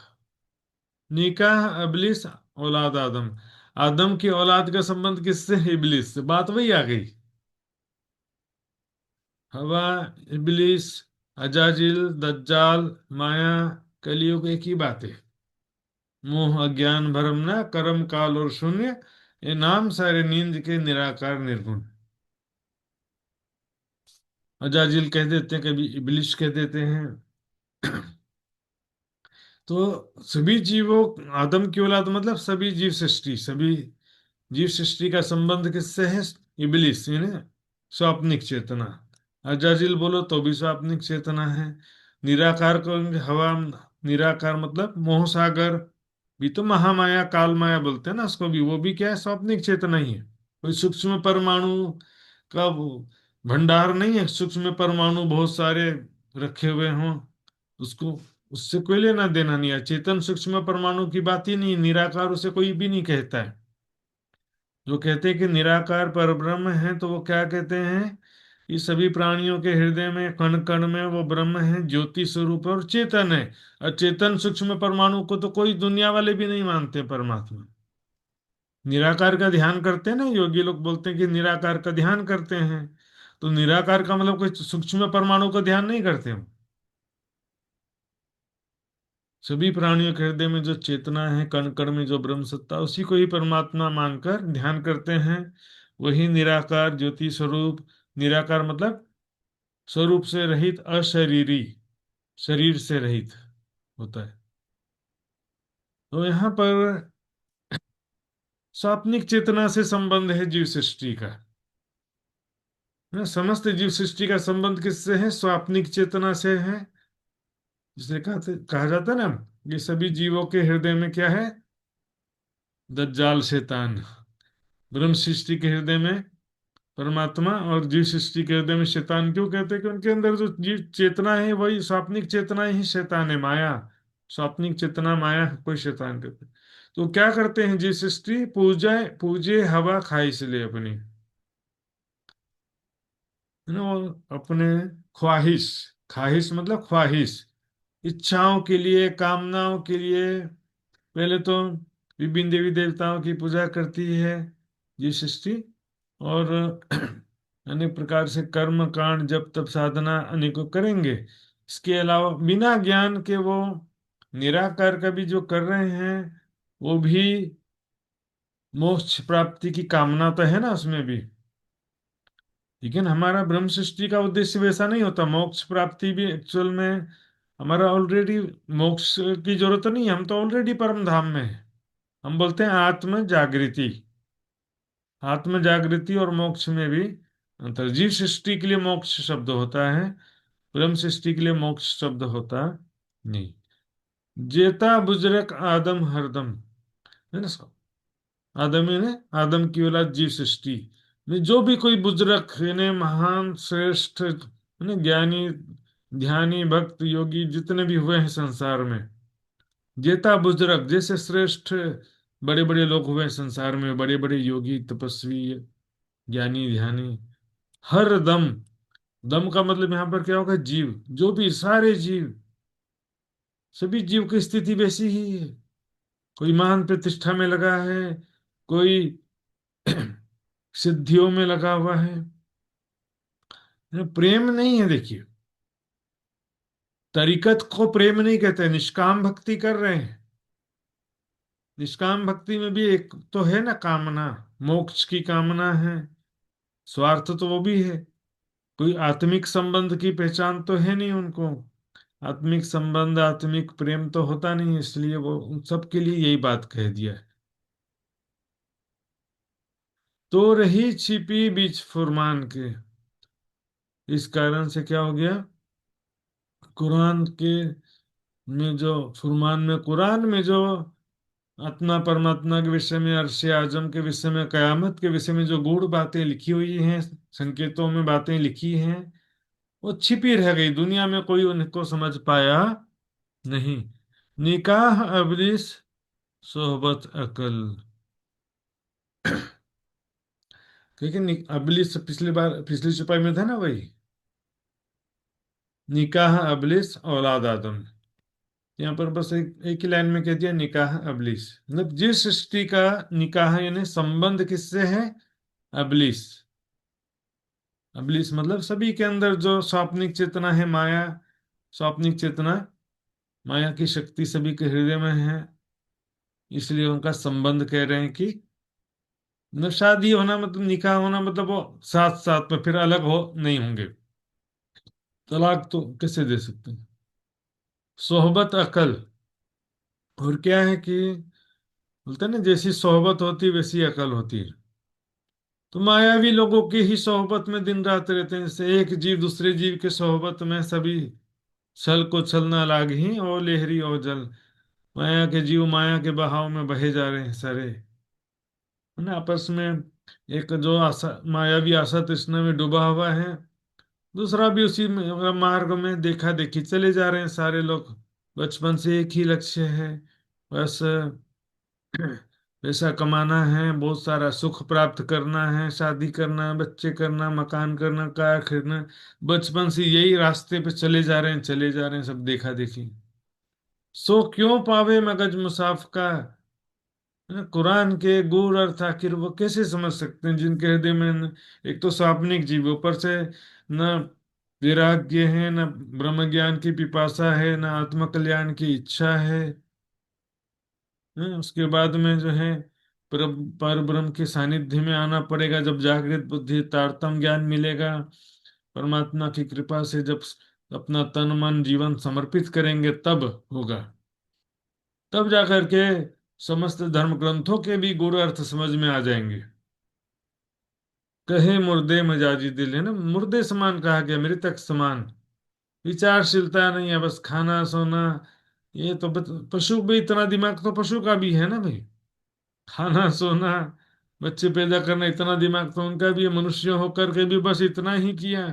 निकाह इब्लिस औलाद आदम, आदम की औलाद का संबंध किससे, इब्लिस से। बात वही आ गई। हवा, इब्लिस, अजाजिल, दज्जाल, माया, कलयुग एक ही बात है। मोह अज्ञान भरम ना, कर्म काल और शून्य, ये नाम सारे नींद के निराकार निर्गुण। अजाजिल कह देते हैं, कभी इब्लिस कह देते हैं। तो सभी जीवों, आदम की औलाद मतलब सभी जीव सृष्टि, सभी जीव सृष्टि का संबंध किससे है, इब्लिस यानी स्वाप्निक चेतना। अजाजिल बोलो तो भी स्वाप्निक चेतना है। निराकार को हवा, निराकार मतलब मोह सागर, भी तो महामाया काल माया बोलते हैं ना उसको भी, वो भी क्या है, स्वाप्निक चेतना ही है। कोई सूक्ष्म परमाणु का भंडार नहीं है, सूक्ष्म परमाणु बहुत सारे रखे हुए हों, उसको, उससे कोई लेना देना नहीं है। चेतन सूक्ष्म परमाणु की बात ही नहीं, निराकार उसे कोई भी नहीं कहता है। जो कहते हैं कि निराकार परब्रह्म है, तो वो क्या कहते हैं कि सभी प्राणियों के हृदय में, कण कण में वो ब्रह्म है, ज्योति स्वरूप है और चेतन है। और चेतन सूक्ष्म परमाणु को तो कोई दुनिया वाले भी नहीं मानते परमात्मा। निराकार का ध्यान करते हैं ना योगी लोग, बोलते हैं कि निराकार का ध्यान करते हैं। तो निराकार का मतलब कोई सूक्ष्म परमाणु का ध्यान नहीं करते हम। सभी प्राणियों के हृदय में जो चेतना है, कण कण में जो ब्रह्म सत्ता, उसी को ही परमात्मा मानकर ध्यान करते हैं। वही निराकार ज्योति स्वरूप, निराकार मतलब स्वरूप से रहित, अशरीरी, शरीर से रहित होता है। तो यहाँ पर स्वाप्निक चेतना से संबंध है जीव सृष्टि का। समस्त जीव सृष्टि का संबंध किससे है, स्वाप्निक चेतना से है। जिसे कहा जाता है ना, ये सभी जीवों के हृदय में क्या है, दज्जाल शैतान। ब्रह्म सृष्टि के हृदय में परमात्मा, और जीव सृष्टि के हृदय में शैतान। क्यों कहते हैं कि उनके अंदर जो जीव चेतना है वही स्वाप्निक चेतना ही शैतान है, माया। स्वाप्निक चेतना माया, कोई शैतान कहते हैं। तो क्या करते हैं जीव सृष्टि, पूजा पूजे हवा खाई इसलिए अपनी, है ना, वो अपने ख्वाहिश, ख्वाहिश मतलब ख्वाहिश, इच्छाओं के लिए, कामनाओं के लिए पहले तो विभिन्न देवी देवताओं की पूजा करती है ये सृष्टि। और अनेक प्रकार से कर्म कांड, जप तप साधना अनेकों करेंगे। इसके अलावा बिना ज्ञान के वो निराकार का भी जो कर रहे हैं, वो भी मोक्ष प्राप्ति की कामना तो है ना उसमें भी। लेकिन हमारा ब्रह्म सृष्टि का उद्देश्य वैसा नहीं होता। मोक्ष प्राप्ति भी एक्चुअल में हमारा ऑलरेडी, मोक्ष की जरूरत नहीं है, हम तो ऑलरेडी परम धाम में है। हम बोलते हैं आत्म जागृति। आत्म जागृति और मोक्ष में भी अंतर। जीव सृष्टि के लिए मोक्ष शब्द होता है, ब्रह्म सृष्टि के लिए मोक्ष शब्द होता नहीं। जेता बुजरक आदम हरदम, है ना। आदम यानी आदम की औलाद, जीव सृष्टि में जो भी कोई बुजुर्ग यानी महान श्रेष्ठ यानी ज्ञानी ध्यानी भक्त योगी जितने भी हुए हैं संसार में, जेता बुजुर्ग जैसे श्रेष्ठ बड़े बड़े लोग हुए हैं संसार में, बड़े बड़े योगी तपस्वी ज्ञानी ध्यानी, हर दम, दम का मतलब यहाँ पर क्या होगा, जीव, जो भी सारे जीव, सभी जीव की स्थिति वैसी ही है। कोई महान प्रतिष्ठा में लगा है, कोई सिद्धियों में लगा हुआ है। प्रेम नहीं है, देखिए तरीकत को प्रेम नहीं कहते, निष्काम भक्ति कर रहे हैं। निष्काम भक्ति में भी एक तो है ना कामना, मोक्ष की कामना है, स्वार्थ तो वो भी है। कोई आत्मिक संबंध की पहचान तो है नहीं उनको, आत्मिक संबंध आत्मिक प्रेम तो होता नहीं, इसलिए वो उन सबके लिए यही बात कह दिया है। तो रही छिपी बीच फुरमान के, इस कारण से क्या हो गया, कुरान के में जो फुरमान में, कुरान में जो आत्मा परमात्मा के विषय में, अर्श आजम के विषय में, कयामत के विषय में जो गूढ़ बातें लिखी हुई हैं, संकेतों में बातें लिखी हैं, वो छिपी रह गई, दुनिया में कोई उनको समझ पाया नहीं। निकाह अबलिस सोहबत अकल, क्योंकि अबलिस पिछली बार पिछली चुपाई में था ना वही, निकाह अबलिस औलाद आदम। यहाँ पर बस एक ही लाइन में कह दिया निकाह अबलिस, मतलब जिस सृष्टि का निकाह यानी संबंध किससे है, अबलिस। अबलिस मतलब सभी के अंदर जो स्वाप्निक चेतना है, माया स्वाप्निक चेतना, माया की शक्ति सभी के हृदय में है, इसलिए उनका संबंध कह रहे हैं कि मतलब शादी होना मतलब निकाह होना मतलब वो साथ साथ में फिर अलग हो नहीं होंगे, तलाक तो कैसे दे सकते हैं। सोहबत अकल, और क्या है कि बोलते हैं ना जैसी सोहबत होती वैसी अकल होती है। तो मायावी लोगों की ही सोहबत में दिन रात रहते हैं, जैसे एक जीव दूसरे जीव के सोहबत में सभी छल को छल ना लागही ओ लेहरी ओ जल, माया के जीव माया के बहाव में बहे जा रहे हैं सारे, है ना। आपस में एक जो आशा मायावी आशा तृष्णा में डूबा हुआ है, दूसरा भी उसी मार्ग में देखा देखी चले जा रहे हैं सारे लोग। बचपन से एक ही लक्ष्य है, बस पैसा कमाना है, बहुत सारा सुख प्राप्त करना है, शादी करना, बच्चे करना, मकान करना, कार खरीदना। बचपन से यही रास्ते पे चले जा रहे हैं, चले जा रहे हैं, सब देखा देखी। सो क्यों पावे मगज मुसाफ का, है ना? कुरान के गूढ़ अर्थ आखिर वो कैसे समझ सकते हैं जिनके हृदय में एक तो स्वाप्निक जीव, ऊपर से न वैराग्य है, न ब्रह्म ज्ञान की पिपासा है, न आत्म कल्याण की इच्छा है। उसके बाद में जो है पर पर ब्रह्म के सानिध्य में आना पड़ेगा, जब जागृत बुद्धि तारतम ज्ञान मिलेगा, परमात्मा की कृपा से जब अपना तन मन जीवन समर्पित करेंगे तब होगा, तब जाकर के समस्त धर्म ग्रंथों के भी गूढ़ अर्थ समझ में आ जाएंगे। कहे मुर्दे मजाजी दिल, है ना, मुर्दे समान कहा गया, मृतक समान, विचारशीलता नहीं है, बस खाना सोना। ये तो पशु भी, इतना दिमाग तो पशु का भी है ना भाई, खाना सोना बच्चे पैदा करना, इतना दिमाग तो उनका भी है, मनुष्य होकर के भी बस इतना ही किया।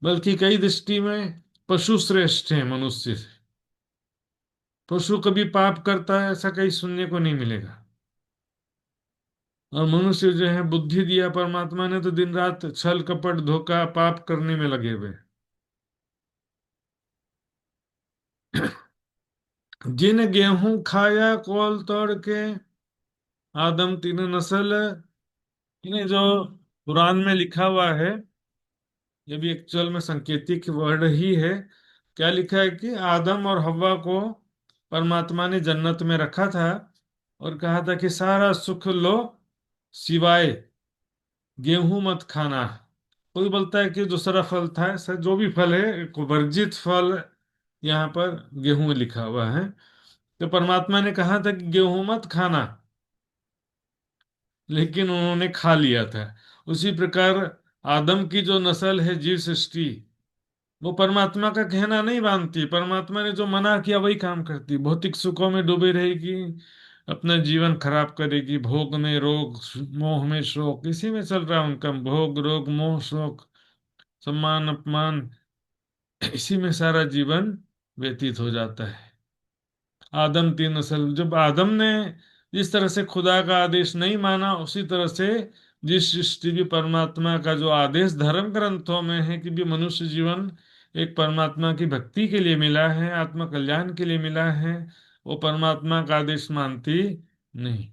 बल्कि कई दृष्टि में पशु श्रेष्ठ है मनुष्य से। पशु कभी पाप करता है ऐसा कहीं सुनने को नहीं मिलेगा, और मनुष्य जो है बुद्धि दिया परमात्मा ने तो दिन रात छल कपट धोखा पाप करने में लगे हुए। जिन गेहूं खाया कोल तोड़ के, आदम तीन नस्ल, इन्हें जो कुरान में लिखा हुआ है, ये भी एक्चुअल में सांकेतिक वर्ड ही है। क्या लिखा है कि आदम और हव्वा को परमात्मा ने जन्नत में रखा था और कहा था कि सारा सुख लो सिवाय गेहूं मत खाना, कोई बोलता है कि दूसरा फल था। ऐसा जो भी फल है, एक वर्जित फल यहाँ पर गेहूं लिखा हुआ है। तो परमात्मा ने कहा था कि गेहूं मत खाना, लेकिन उन्होंने खा लिया था। उसी प्रकार आदम की जो नस्ल है, जीव सृष्टि, वो परमात्मा का कहना नहीं मानती। परमात्मा ने जो मना किया वही काम करती। भौतिक सुखों में डूबी रहेगी, अपना जीवन खराब करेगी। भोग में रोग, मोह में शोक, इसी में चल रहा है उनका। भोग रोग मोह शोक, सम्मान अपमान, इसी में सारा जीवन व्यतीत हो जाता है। आदम की नस्ल, जब आदम ने जिस तरह से खुदा का आदेश नहीं माना, उसी तरह से जिस सृष्टि भी परमात्मा का जो आदेश धर्म ग्रंथों में है कि भी मनुष्य जीवन एक परमात्मा की भक्ति के लिए मिला है, आत्म कल्याण के लिए मिला है, वो परमात्मा का आदेश मानती नहीं।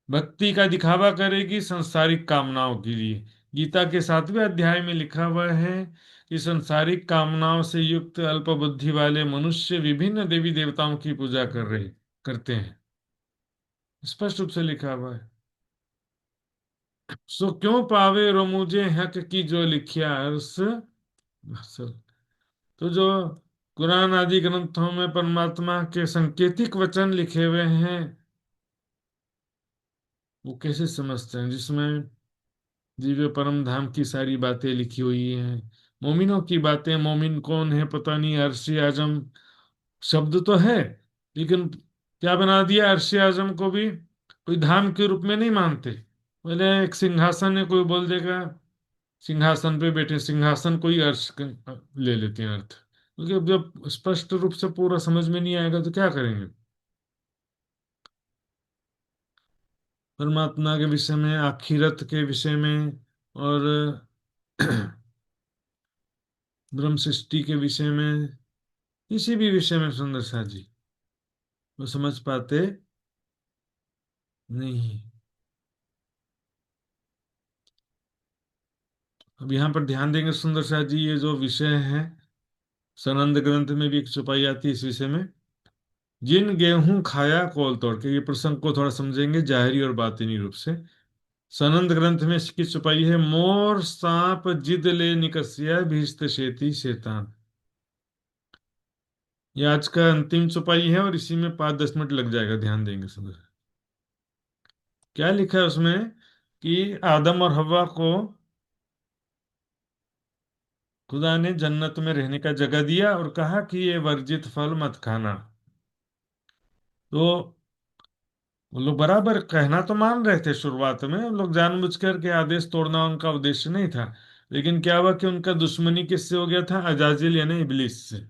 भक्ति का दिखावा करेगी संसारिक कामनाओं के लिए। गीता के 7वें अध्याय में लिखा हुआ है कि संसारिक कामनाओं से युक्त अल्प बुद्धि वाले मनुष्य विभिन्न देवी देवताओं की पूजा करते हैं। स्पष्ट रूप से लिखा हुआ है। सो क्यों पावे रो मुझे हक की जो लिखिया अर्स हासिल। तो जो कुरान आदि ग्रंथों में परमात्मा के संकेतिक वचन लिखे हुए हैं, वो कैसे समझते हैं, जिसमें दिव्य परम धाम की सारी बातें लिखी हुई हैं, मोमिनों की बातें। मोमिन कौन है पता नहीं, अर्शी आजम शब्द तो है, लेकिन क्या बना दिया, अर्शी आजम को भी कोई धाम के रूप में नहीं मानते। बोले एक सिंहासन है, कोई बोल देगा सिंहासन पे बैठे, सिंहासन कोई ले लेते हैं अर्थ। क्योंकि अब जब स्पष्ट रूप से पूरा समझ में नहीं आएगा तो क्या करेंगे। परमात्मा के विषय में, आखिरत के विषय में, और ब्रह्म सृष्टि के विषय में, किसी भी विषय में सुंदर सा जी वो समझ पाते नहीं। अब यहाँ पर ध्यान देंगे सुंदर सा जी, ये जो विषय है, सनंद ग्रंथ में भी एक चौपाई आती है इस विषय में। जिन गेहूं खाया कोल तोड़ के, ये प्रसंग को थोड़ा समझेंगे जाहिरी और बातिनी रूप से। सनंद ग्रंथ में इसकी चौपाई है, मोर सांप जिद ले निकसिया भीष्ट शेती शैतान। ये आज का अंतिम चौपाई है और इसी में 5-10 मिनट लग जाएगा, ध्यान देंगे सुंदर। क्या लिखा है उसमें कि आदम और हव्वा को खुदा ने जन्नत में रहने का जगह दिया और कहा कि ये वर्जित फल मत खाना। तो वो लोग बराबर कहना तो मान रहे थे शुरुआत में, वो लोग जानबूझ के आदेश तोड़ना उनका उद्देश्य नहीं था। लेकिन क्या हुआ कि उनका दुश्मनी किससे हो गया था, अजाजिल यानी इबलीस से।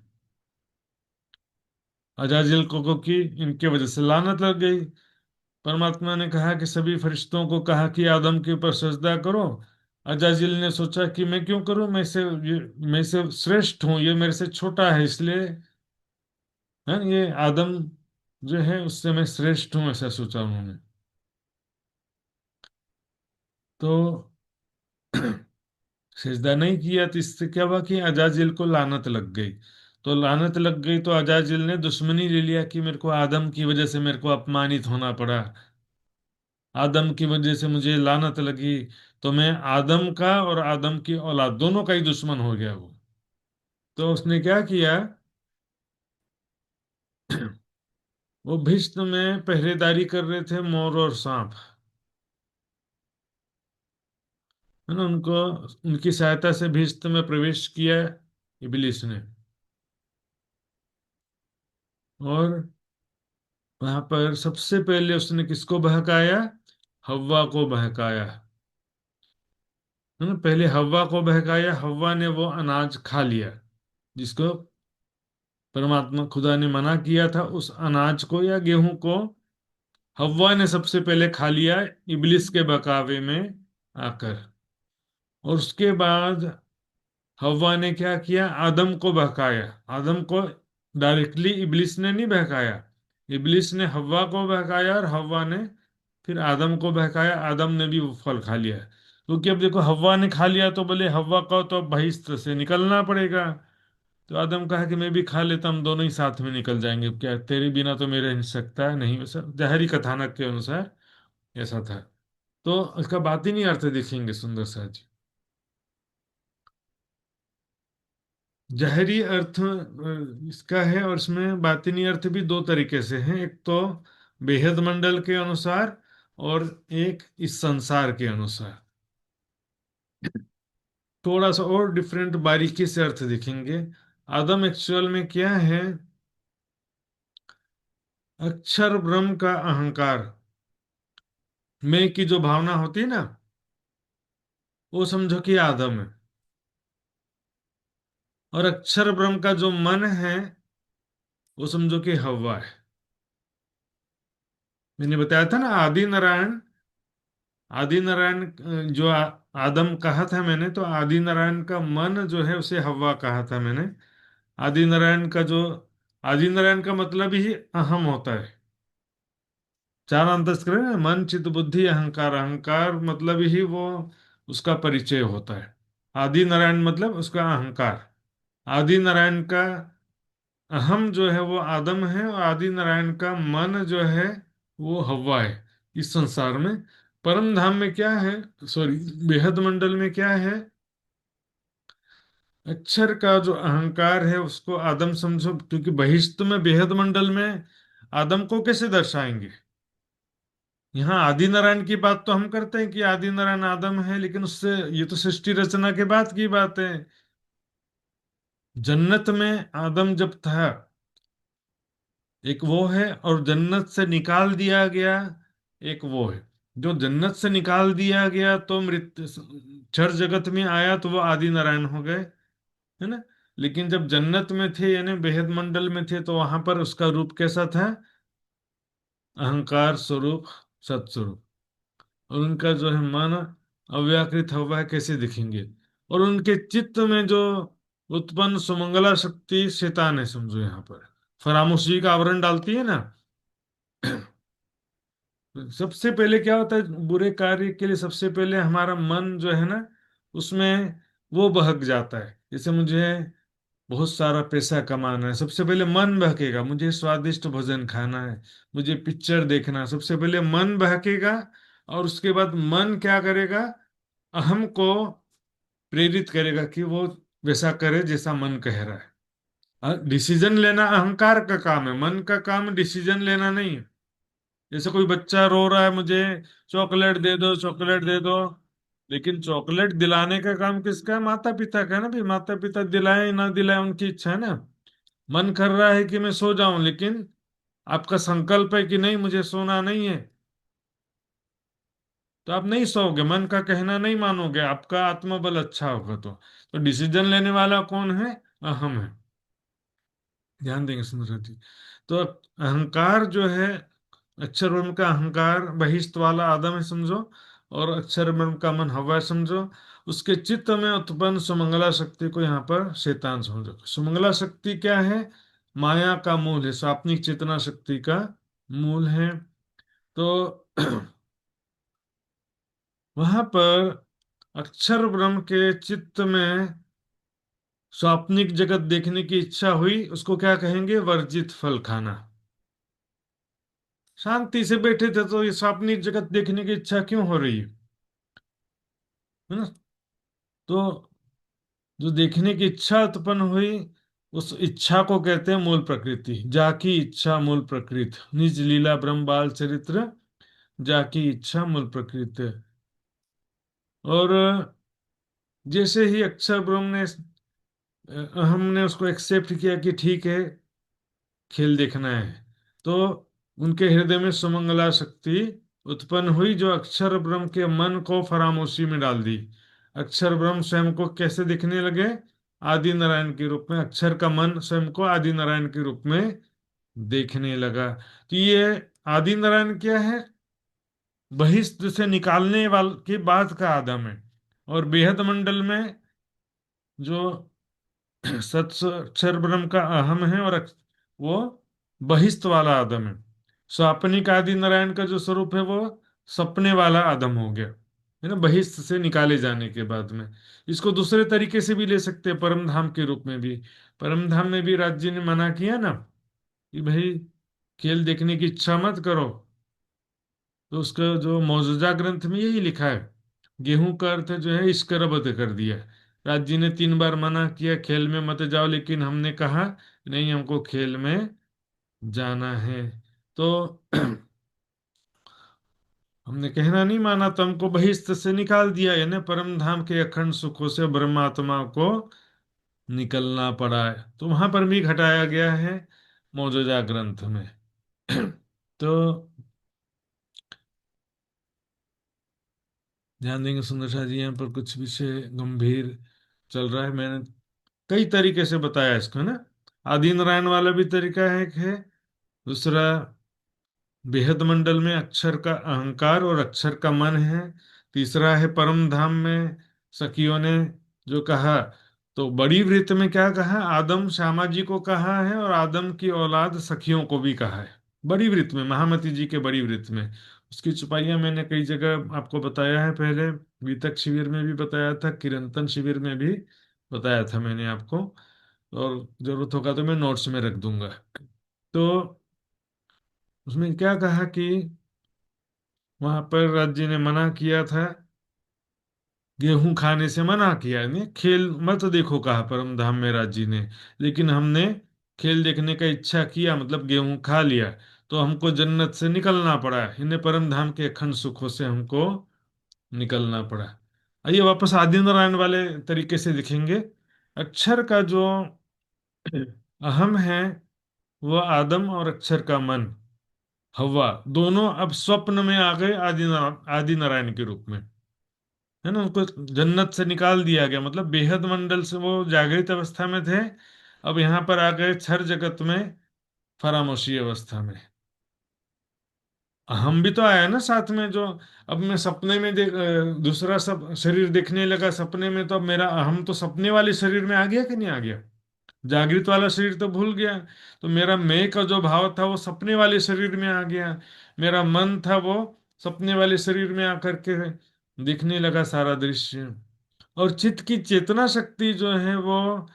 अजाजिल को की इनके वजह से लानत लग गई। परमात्मा ने कहा कि सभी फरिश्तों को कहा कि आदम के ऊपर सजदा करो। अजाजिल ने सोचा कि मैं क्यों करूं, मैं से श्रेष्ठ हूं, ये मेरे से छोटा है, इसलिए है ये आदम जो है उससे मैं श्रेष्ठ हूं, ऐसा सोचा उन्होंने। तो सजदा नहीं किया, तो इससे क्या हुआ कि अजाजिल को लानत लग गई। तो लानत लग गई तो अजाजिल ने दुश्मनी ले लिया कि मेरे को आदम की वजह से मेरे को अपमानित होना पड़ा, आदम की वजह से मुझे लानत लगी। तो मैं आदम का और आदम की औलाद दोनों का ही दुश्मन हो गया वो। तो उसने क्या किया, वो भिष्ट में पहरेदारी कर रहे थे मोर और सांप, है ना, उनको उनकी सहायता से भिष्ट में प्रवेश किया इबलीस ने। और वहां पर सबसे पहले उसने किसको बहकाया, हव्वा को बहकाया, है ना। पहले हव्वा को बहकाया, हव्वा ने वो अनाज खा लिया जिसको परमात्मा खुदा ने मना किया था। उस अनाज को या गेहूं को हव्वा ने सबसे पहले खा लिया इबलिस के बहकावे में आकर। और उसके बाद हव्वा ने क्या किया, आदम को बहकाया। आदम को डायरेक्टली इबलिस ने नहीं बहकाया, इबलिस ने हव्वा को बहकाया और हव्वा ने फिर आदम को बहकाया। आदम ने भी वो फल खा लिया, क्योंकि अब देखो हव्वा ने खा लिया तो बोले हव्वा को तो अब बहिष्ठ से निकलना पड़ेगा। तो आदम कहा कि मैं भी खा लेता, हम दोनों ही साथ में निकल जाएंगे, क्या तेरे बिना तो मेरे रह सकता है नहीं, वैसा जाहरी कथानक के अनुसार ऐसा था। तो इसका बात ही नहीं अर्थ देखेंगे सुंदर सा जी। जहरी अर्थ इसका है, और इसमें बातिनी अर्थ भी दो तरीके से हैं। एक तो बेहद मंडल के अनुसार, और एक इस संसार के अनुसार। थोड़ा सा और डिफरेंट बारीकी से अर्थ दिखेंगे। आदम एक्चुअल में क्या है? अक्षर ब्रह्म का अहंकार, मैं की जो भावना होती है ना, वो समझो कि आदम है। और अक्षर ब्रह्म का जो मन है, वो समझो कि हव्वा है। मैंने बताया था ना, आदि नारायण, आदि नारायण जो आदम कहा था मैंने, तो आदि नारायण का मन जो है उसे हव्वा कहा था मैंने। आदि नारायण का जो, आदि नारायण का मतलब ही अहम होता है। चार अंतस्करण है, मन चित्त बुद्धि अहंकार। अहंकार मतलब ही वो, उसका परिचय होता है। आदि नारायण मतलब उसका अहंकार। आदि नारायण का अहम जो है वो आदम है, और आदि नारायण का मन जो है वो हव्वा है। इस संसार में परम धाम में क्या है, सॉरी, बेहद मंडल में क्या है? अक्षर का जो अहंकार है उसको आदम समझो, क्योंकि बहिष्ठ में बेहद मंडल में आदम को कैसे दर्शाएंगे? यहाँ आदि नारायण की बात तो हम करते हैं कि आदि नारायण आदम है, लेकिन उससे, ये तो सृष्टि रचना के बाद की बात है। जन्नत में आदम जब था, एक वो है, और जन्नत से निकाल दिया गया, एक वो है। जो जन्नत से निकाल दिया गया तो मृत क्षर जगत में आया, तो वो आदि नारायण हो गए, है ना। लेकिन जब जन्नत में थे, यानी बेहद मंडल में थे, तो वहां पर उसका रूप कैसा था? अहंकार स्वरूप, सत्स्वरूप। और उनका जो है मन अव्याकृत हुआ, कैसे दिखेंगे? और उनके चित्त में जो उत्पन्न सुमंगला शक्ति शैतान है, समझो यहाँ पर फरामुशी का आवरण डालती है ना। सबसे पहले क्या होता है बुरे कार्य के लिए? सबसे पहले हमारा मन जो है ना, उसमें वो बहक जाता है। जैसे मुझे बहुत सारा पैसा कमाना है, सबसे पहले मन बहकेगा। मुझे स्वादिष्ट भोजन खाना है, मुझे पिक्चर देखना है, सबसे पहले मन बहकेगा। और उसके बाद मन क्या करेगा? अहम को प्रेरित करेगा कि वो वैसा करे जैसा मन कह रहा है। डिसीजन लेना अहंकार का काम है, मन का काम डिसीजन लेना नहीं है। जैसे कोई बच्चा रो रहा है, मुझे चॉकलेट दे दो, चॉकलेट दे दो। लेकिन चॉकलेट दिलाने का काम किसका है? माता पिता का है ना। भी माता पिता दिलाए ना दिलाए उनकी इच्छा है ना। मन कर रहा है कि मैं सो जाऊं, लेकिन आपका संकल्प है कि नहीं, मुझे सोना नहीं है, तो आप नहीं सोओगे। मन का कहना नहीं मानोगे, आपका आत्मबल अच्छा होगा तो डिसीजन लेने वाला कौन है? अहम है। ध्यान देंगे सुंदर जी। तो अहंकार जो है, अक्षर ब्रह्म का अहंकार बहिष्ठ वाला आदम है, समझो। और अक्षर ब्रह्म का मन हवा है, समझो। उसके चित्त में उत्पन्न सुमंगला शक्ति को यहाँ पर शैतान समझो। सुमंगला शक्ति क्या है? माया का मूल है, स्वाप्निक चेतना शक्ति का मूल है। तो वहां पर अक्षर ब्रह्म के चित्त में स्वाप्निक जगत देखने की इच्छा हुई, उसको क्या कहेंगे? वर्जित फल खाना। शांति से बैठे थे, तो ये स्वाप्निक जगत देखने की इच्छा क्यों हो रही है ना? तो जो देखने की इच्छा उत्पन्न हुई, उस इच्छा को कहते हैं मूल प्रकृति। जाकी इच्छा मूल प्रकृति, निज लीला ब्रह्म बाल चरित्र, जाकी इच्छा मूल प्रकृति। और जैसे ही अक्षर ब्रह्म ने, हमने उसको एक्सेप्ट किया कि ठीक है, खेल देखना है, तो उनके हृदय में सुमंगला शक्ति उत्पन्न हुई, जो अक्षर ब्रह्म के मन को फरामोशी में डाल दी। अक्षर ब्रह्म स्वयं को कैसे दिखने लगे? आदि नारायण के रूप में। अक्षर का मन स्वयं को आदि नारायण के रूप में देखने लगा। तो ये आदि नारायण क्या है? बहिष्ठ से निकालने वाल के बाद का आदम है। और बेहद मंडल में जो सत्स अक्षर ब्रह्म का अहम है, और वो बहिष्ठ वाला आदम है। स्वाप्निक आदि नारायण का जो स्वरूप है, वो सपने वाला आदम हो गया, है ना, बहिष्ठ से निकाले जाने के बाद में। इसको दूसरे तरीके से भी ले सकते हैं, परम धाम के रूप में भी। परम धाम में भी राज्य ने मना किया ना कि भाई खेल देखने की इच्छा मत करो। तो उसका जो मौजूदा ग्रंथ में यही लिखा है, गेहूं का अर्थ जो है इश्क रबद कर दिया है। राज जी ने 3 बार मना किया खेल में मत जाओ, लेकिन हमने कहा नहीं, हमको खेल में जाना है। तो हमने कहना नहीं माना, तो हमको बहिष्ठ से निकाल दिया, यानी परम धाम के अखंड सुखों से ब्रह्मात्मा को निकलना पड़ा है। तो वहां पर भी घटाया गया है मौजूदा ग्रंथ में। तो ध्यान देंगे सुंदर शाह जी, यहाँ पर कुछ विषय गंभीर चल रहा है। मैंने कई तरीके से बताया इसको ना। आदि नारायण वाला भी तरीका है, एक है। दूसरा, बेहद मंडल में अक्षर का अहंकार और अक्षर का मन है। तीसरा है परम धाम में सखियों ने जो कहा, तो बड़ी वृत्त में क्या कहा, आदम श्यामा जी को कहा है और आदम की औलाद सखियों को भी कहा है। बड़ी वृत्त में, महामती जी के बड़ी वृत्त में। उसकी छुपाइयां मैंने कई जगह आपको बताया है पहले। वितक शिविर में भी बताया था, किरंतन शिविर में भी बताया था मैंने आपको। और जरूरत होगा तो मैं नोट्स में रख दूंगा। तो उसमें क्या कहा कि वहां पर राज जी ने मना किया था, गेहूं खाने से मना किया, यानी खेल मत देखो कहा परम धाम में राज जी ने। लेकिन हमने खेल देखने का इच्छा किया, मतलब गेहूं खा लिया, तो हमको जन्नत से निकलना पड़ा, इन्हें परम धाम के अखंड सुखों से हमको निकलना पड़ा। आइए वापस आदि नारायण वाले तरीके से देखेंगे। अक्षर का जो अहम है वो आदम, और अक्षर का मन हवा, दोनों अब स्वप्न में आ गए आदि नारायण के रूप में, है ना। उनको जन्नत से निकाल दिया गया, मतलब बेहद मंडल से वो जागृत अवस्था में थे, अब यहाँ पर आ गए क्षर जगत में फरामोशी अवस्था में। हम भी तो आया ना साथ में, जो अब मैं सपने में दूसरा सब शरीर देखने लगा सपने में, तो अब मेरा अहम तो सपने वाले शरीर में आ गया कि नहीं आ गया। जागृत वाला शरीर तो भूल गया, तो मेरा मैं का जो भाव था वो सपने वाले शरीर में आ गया। मेरा मन था वो सपने वाले शरीर में आकर के दिखने लगा सारा दृश्य। और चित्त की चेतना शक्ति जो है वो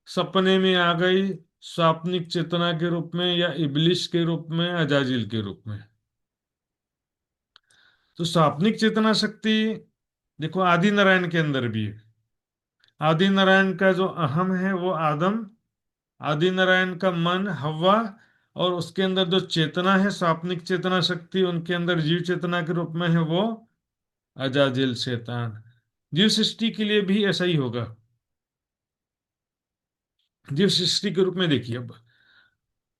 सपने में आ गई, स्वाप्निक चेतना के रूप में, या इबलिश के रूप में, अजाजिल के रूप में। तो स्वाप्निक चेतना शक्ति देखो आदि नारायण के अंदर भी है। आदि नारायण का जो अहम है वो आदम, आदि नारायण का मन हव्वा, और उसके अंदर जो चेतना है स्वाप्निक चेतना शक्ति, उनके अंदर जीव चेतना के रूप में है वो अजाजिल शैतान। जीव सृष्टि के लिए भी ऐसा ही होगा। जीव सृष्टि के रूप में देखिए, अब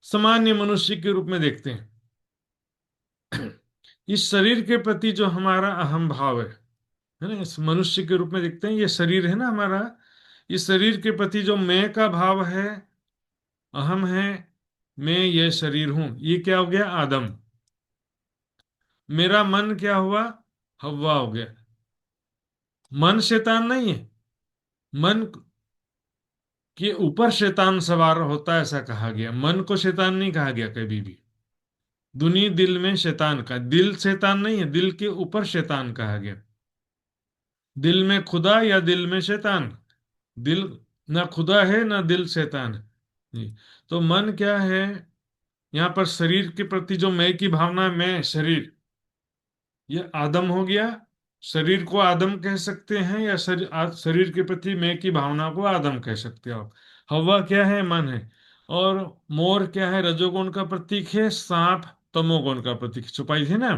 सामान्य मनुष्य के रूप में देखते हैं। इस शरीर के प्रति जो हमारा अहम भाव है ना, इस मनुष्य के रूप में देखते हैं, ये शरीर है ना हमारा। इस शरीर के प्रति जो मैं का भाव है, अहम है, मैं ये शरीर हूं, ये क्या हो गया, आदम। मेरा मन क्या हुआ, हव्वा हो गया। मन शैतान नहीं है, मन के ऊपर शैतान सवार होता है ऐसा कहा गया। मन को शैतान नहीं कहा गया कभी भी। दुनी दिल में शैतान का, दिल शैतान नहीं है, दिल के ऊपर शैतान कहा गया। दिल में खुदा या दिल में शैतान, दिल ना खुदा है ना दिल शैतान है जी। तो मन क्या है, यहाँ पर शरीर के प्रति जो मैं की भावना है, मैं शरीर, ये आदम हो गया। शरीर को आदम कह सकते हैं, या शरीर के प्रति मैं की भावना को आदम कह सकते हो आप। हवा क्या है, मन है। और मोर क्या है, रजोगुण का प्रतीक है। सांप तमोगुण का प्रतीक, छुपाई थी ना।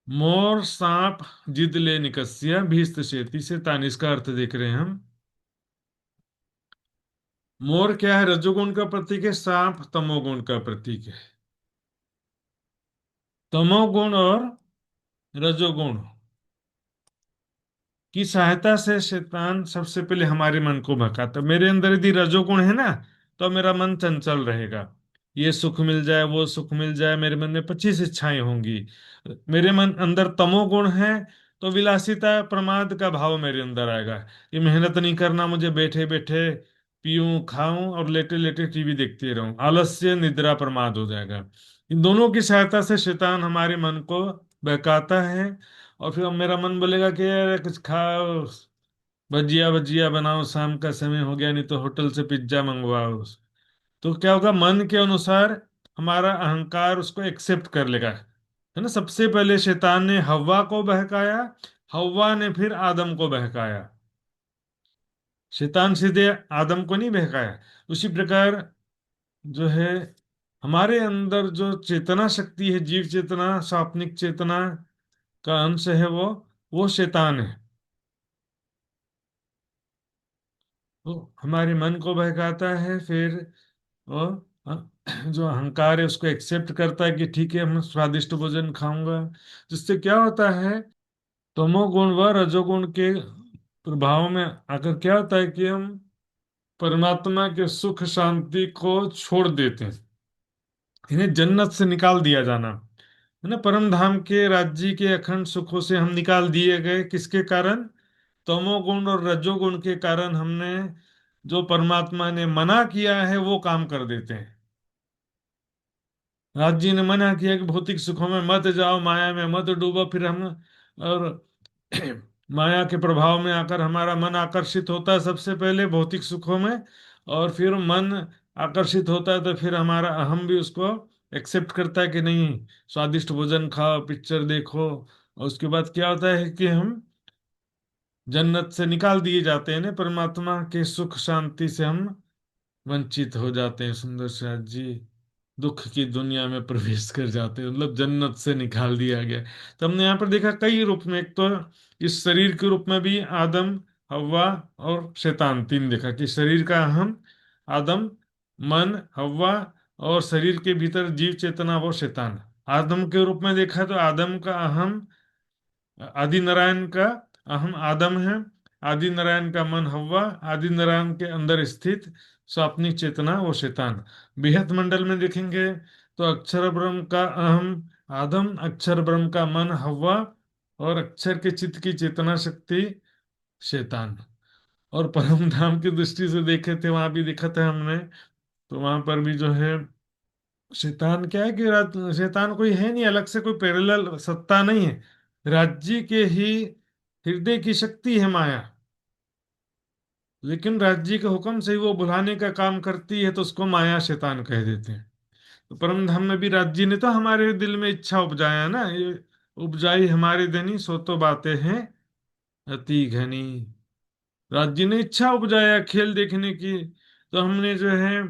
मोर सांप जिद ले निकस्या भीस्त शेती से तान, इसका अर्थ देख रहे हैं हम। मोर क्या है, रजोगुण का प्रतीक है। सांप तमोगुण का प्रतीक है। तमोगुण और रजोगुण की सहायता से शैतान सबसे पहले हमारे मन को भटकाता। मेरे अंदर यदि रजोगुण है ना, तो मेरा मन चंचल रहेगा। ये सुख मिल जाए, वो सुख मिल जाए, मेरे मन में 25 इच्छाएं होंगी। मेरे मन अंदर तमोगुण है, तो विलासिता प्रमाद का भाव मेरे अंदर आएगा। ये मेहनत नहीं करना, मुझे बैठे बैठे पीऊं खाऊं और लेटे लेटे टीवी देखते रहूं, आलस्य निद्रा प्रमाद हो जाएगा। इन दोनों की सहायता से शैतान हमारे मन को बहकाता है। और फिर अब मेरा मन बोलेगा कि यार कुछ खाओ, भजिया भजिया बनाओ, शाम का समय हो गया, नहीं तो होटल से पिज्जा मंगवाओ। तो क्या होगा, मन के अनुसार हमारा अहंकार उसको एक्सेप्ट कर लेगा, है ना। सबसे पहले शैतान ने हव्वा को बहकाया। हव्वा ने फिर आदम को बहकाया। शैतान सीधे आदम को नहीं बहकाया। उसी प्रकार जो है हमारे अंदर जो चेतना शक्ति है, जीव चेतना, स्वाप्निक चेतना का अंश है, वो शैतान है। वो हमारे मन को बहकाता है, फिर वो जो अहंकार है उसको एक्सेप्ट करता है कि ठीक है, मैं स्वादिष्ट भोजन खाऊंगा। जिससे क्या होता है, तमोगुण व रजोगुण के प्रभाव में आकर क्या होता है कि हम परमात्मा के सुख शांति को छोड़ देते हैं। इन्हें जन्नत से निकाल दिया जाना है ना, परम धाम के राज्य के अखंड सुखों से हम निकाल दिए गए। किसके कारण? तमोगुण और रजोगुण के कारण हमने जो परमात्मा ने मना किया है वो काम कर देते हैं। राज जी ने मना किया कि भौतिक सुखों में मत जाओ, माया में मत डूबो, फिर हम और माया के प्रभाव में आकर हमारा मन आकर्षित होता है सबसे पहले भौतिक सुखों में, और फिर मन आकर्षित होता है तो फिर हमारा अहम भी उसको एक्सेप्ट करता है कि नहीं, स्वादिष्ट भोजन खाओ, पिक्चर देखो। और उसके बाद क्या होता है कि हम जन्नत से निकाल दिए जाते हैं ना, परमात्मा के सुख शांति से हम वंचित हो जाते हैं। सुंदर साथ जी, दुख की दुनिया में प्रवेश कर जाते हैं, मतलब जन्नत से निकाल दिया गया। तो हमने यहाँ पर देखा कई रूप में, एक तो इस शरीर के रूप में भी आदम, हव्वा और शैतान, तीन देखा कि शरीर का अहम आदम, मन हव्वा, और शरीर के भीतर जीव चेतना वो शैतान। आदम के रूप में देखा तो आदम का अहम आदि नारायण का अहम आदम है, आदि नारायण का मन हव्वा, आदि नारायण के अंदर स्थित स्वाप्निक चेतना वो शैतान। बेहद मंडल में देखेंगे तो अक्षर ब्रह्म का अहम आदम, अक्षर ब्रह्म का मन हव्वा, और अक्षर के चित्त की चेतना शक्ति शैतान। और परम धाम की दृष्टि से देखे थे, वहां भी देखा था हमने, तो वहां पर भी जो है शैतान क्या है कि शैतान कोई है नहीं, अलग से कोई पैरेलल सत्ता नहीं है। राज्य के ही हृदय की शक्ति है माया, लेकिन राज्य के हुक्म से ही वो बुलाने का काम करती है, तो उसको माया शैतान कह देते हैं। तो परम धाम में भी राज्य ने तो हमारे दिल में इच्छा उपजाया ना, ये उपजाई हमारे धनी सो तो बातें हैं अति घनी। राज्य ने इच्छा उपजाया खेल देखने की, तो हमने जो है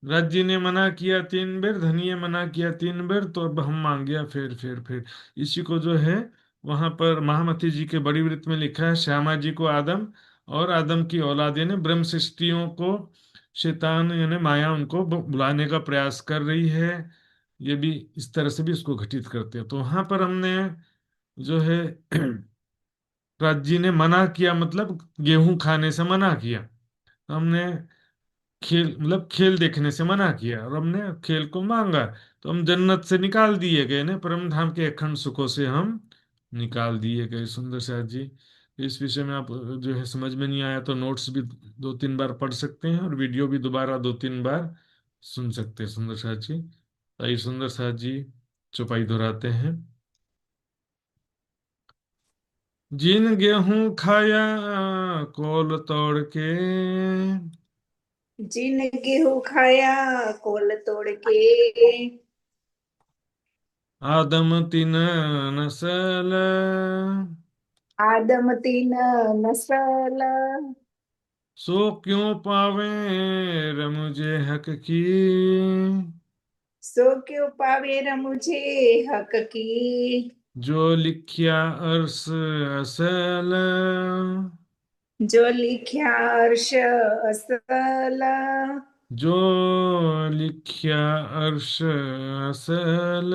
राज्य ने मना किया 3 बार, धनिये मना किया 3 बार, तो अब हम मांग गया फिर इसी को जो है वहां पर महामती जी के बड़ी वृत्त में लिखा है, श्यामा जी को आदम और आदम की औलाद यानी ब्रह्म सृष्टियों को शैतान यानी माया उनको बुलाने का प्रयास कर रही है। ये भी इस तरह से भी इसको घटित करते हैं। तो वहां पर हमने जो है राज्य ने मना किया, मतलब गेहूं खाने से मना किया। हमने खेल मतलब खेल देखने से मना किया और हमने खेल को मांगा, तो हम जन्नत से निकाल दिए गए ना, परम धाम के अखंड सुखों से हम निकाल दिए गए। सुंदर साथ जी, इस विषय में आप जो है समझ में नहीं आया तो नोट्स भी 2-3 बार पढ़ सकते हैं और वीडियो भी दोबारा 2-3 बार सुन सकते हैं। सुंदर साथ जी, ताई सुंदर साथ जी चौपाई दोहराते हैं। जिन गेहूं खाया कोल तोड़ के, जिन गेहूं खाया कोल तोड़ के, आदम तिन नसल, आदम तीन नस्ल, सो क्यों पावे मुझे हक की, सो क्यों पावे न मुझे हक की, जो लिखिया अर्श असल, जो लिख्या अर्श असल, जो लिखिया अर्श असल।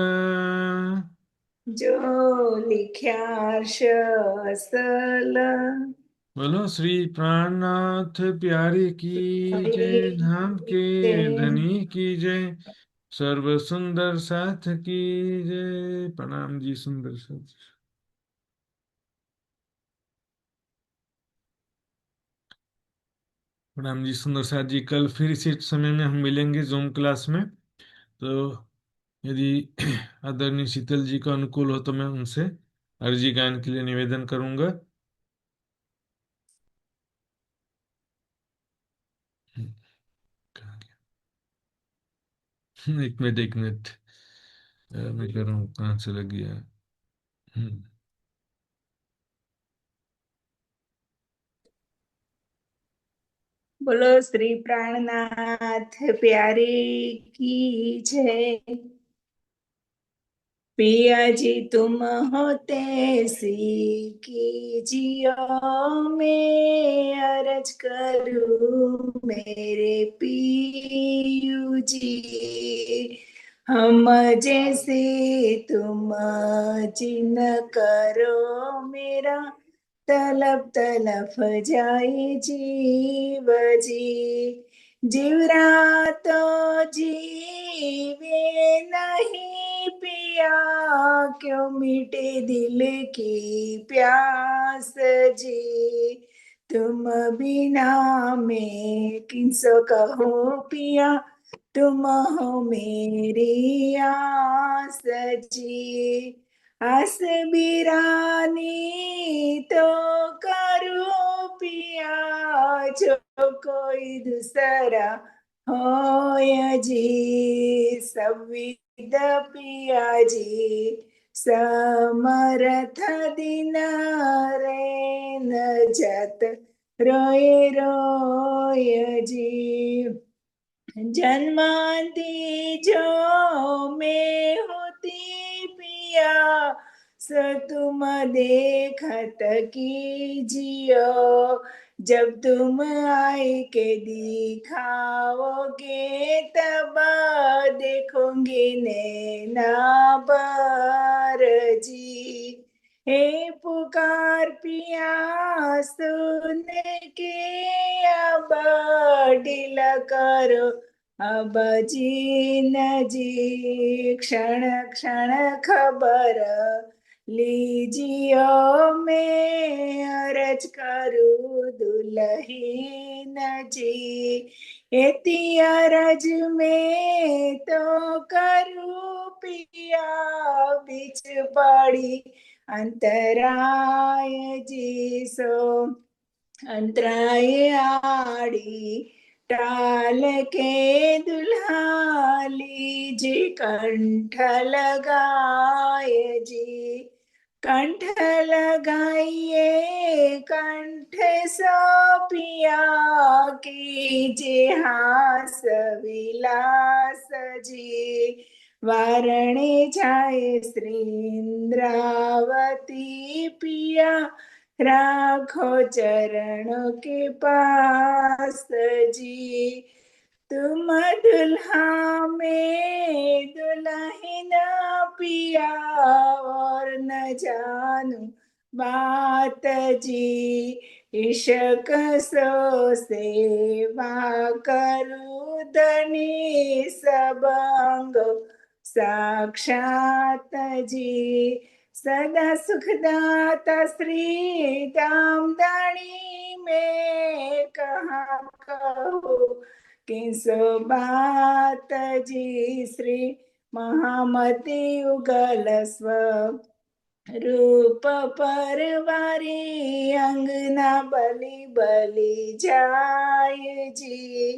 जो लिख्या अर्श असल। बोलो श्री प्राणनाथ प्यारे की जय, धाम के धनी की जय, सर्व सुंदर साथ की जय। प्रणाम जी सुंदर साथ। प्रणाम जी सुंदर साथ जी, कल फिर इसी समय में हम मिलेंगे जूम क्लास में। तो यदि आदरणीय शीतल जी का अनुकूल हो तो मैं उनसे अर्जी गायन के लिए निवेदन करूंगा। कहाँ गया? एक मिनट एक मिनट, मैं कह रहा हूँ कहाँ चला गया। हम्म, बोलो श्री प्राणनाथ प्यारे की जय। पिया जी तुम होते सी कीजियो, मैं अर्ज करूं मेरे पियू जी। हम जैसे तुम जिन करो, मेरा तलब तलफ जाए जीव जी। जीवरा तो जीवे नहीं पिया, क्यों मिटे दिल की प्यास जी। तुम बिना मैं किनसो कहो पिया, तुम हो मेरी आस जी। आस बिरानी तो करो पिया, जो कोई दूसरा होय जी। संविद पिया जी समर्थ दिन रेन जत रोए रोय जी। जन्मांती जो मैं होती पिया, सो तुम देखत कीजियो। जब तुम आए के दिखाओगे, तब देखोगे नैना बार जी। हे पुकार पिया सुने के, अब ढील करो अब जी न जी। क्षण क्षण खबर लीजियो, मैं अर्ज करूं दुल्हीन जी। एती अरज में तो करूं पिया, बीच पड़ी अंतराय जी। सो अंतराय आड़ी टाल के दुल्हा लीजिए, कंठ लगाए जी। कंठ लगाइए कंठ सो पिया, कीजिए हास विलास जी। वारणे जाए श्री इंद्रावती पिया, राखो चरणों के पास जी। तुम दुल्हा में दुल्हन पिया, और न जानू बात जी। इश्क सो सेवा करूं धनी, सब अंग साक्षात जी। सदा सुखदाता श्री दामदानी में, कहाँ कहो किसो बात जी। श्री महामती युगल स्व रूप परवारी, अंगना बलि बलि जाय जी।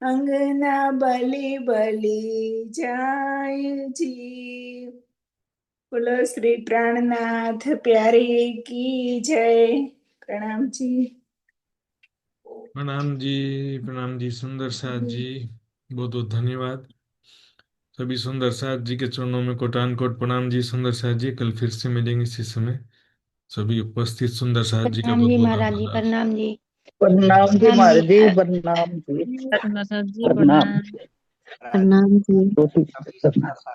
अंगना बलि बलि जाय जी। बोलो श्री प्राणनाथ प्यारे की जय। प्रणाम जी। प्रणाम जी सुंदर साथ जी, बहुत बहुत धन्यवाद। सभी सुंदर साथ जी के चरणों में कोटान कोट प्रणाम जी। सुंदर साथ जी, कल फिर से मिलेंगे इसी समय। सभी उपस्थित सुंदर साथ जी का प्रणाम बहुत जी बहुत महाराज जी, आभार। प्रणाम जी। प्रणाम जी प्रणाम महाराज जी, जी। प्रणाम जी, सुंदर जी प्रणाम। प्रणाम। प्रणाम जी। प्रणाम।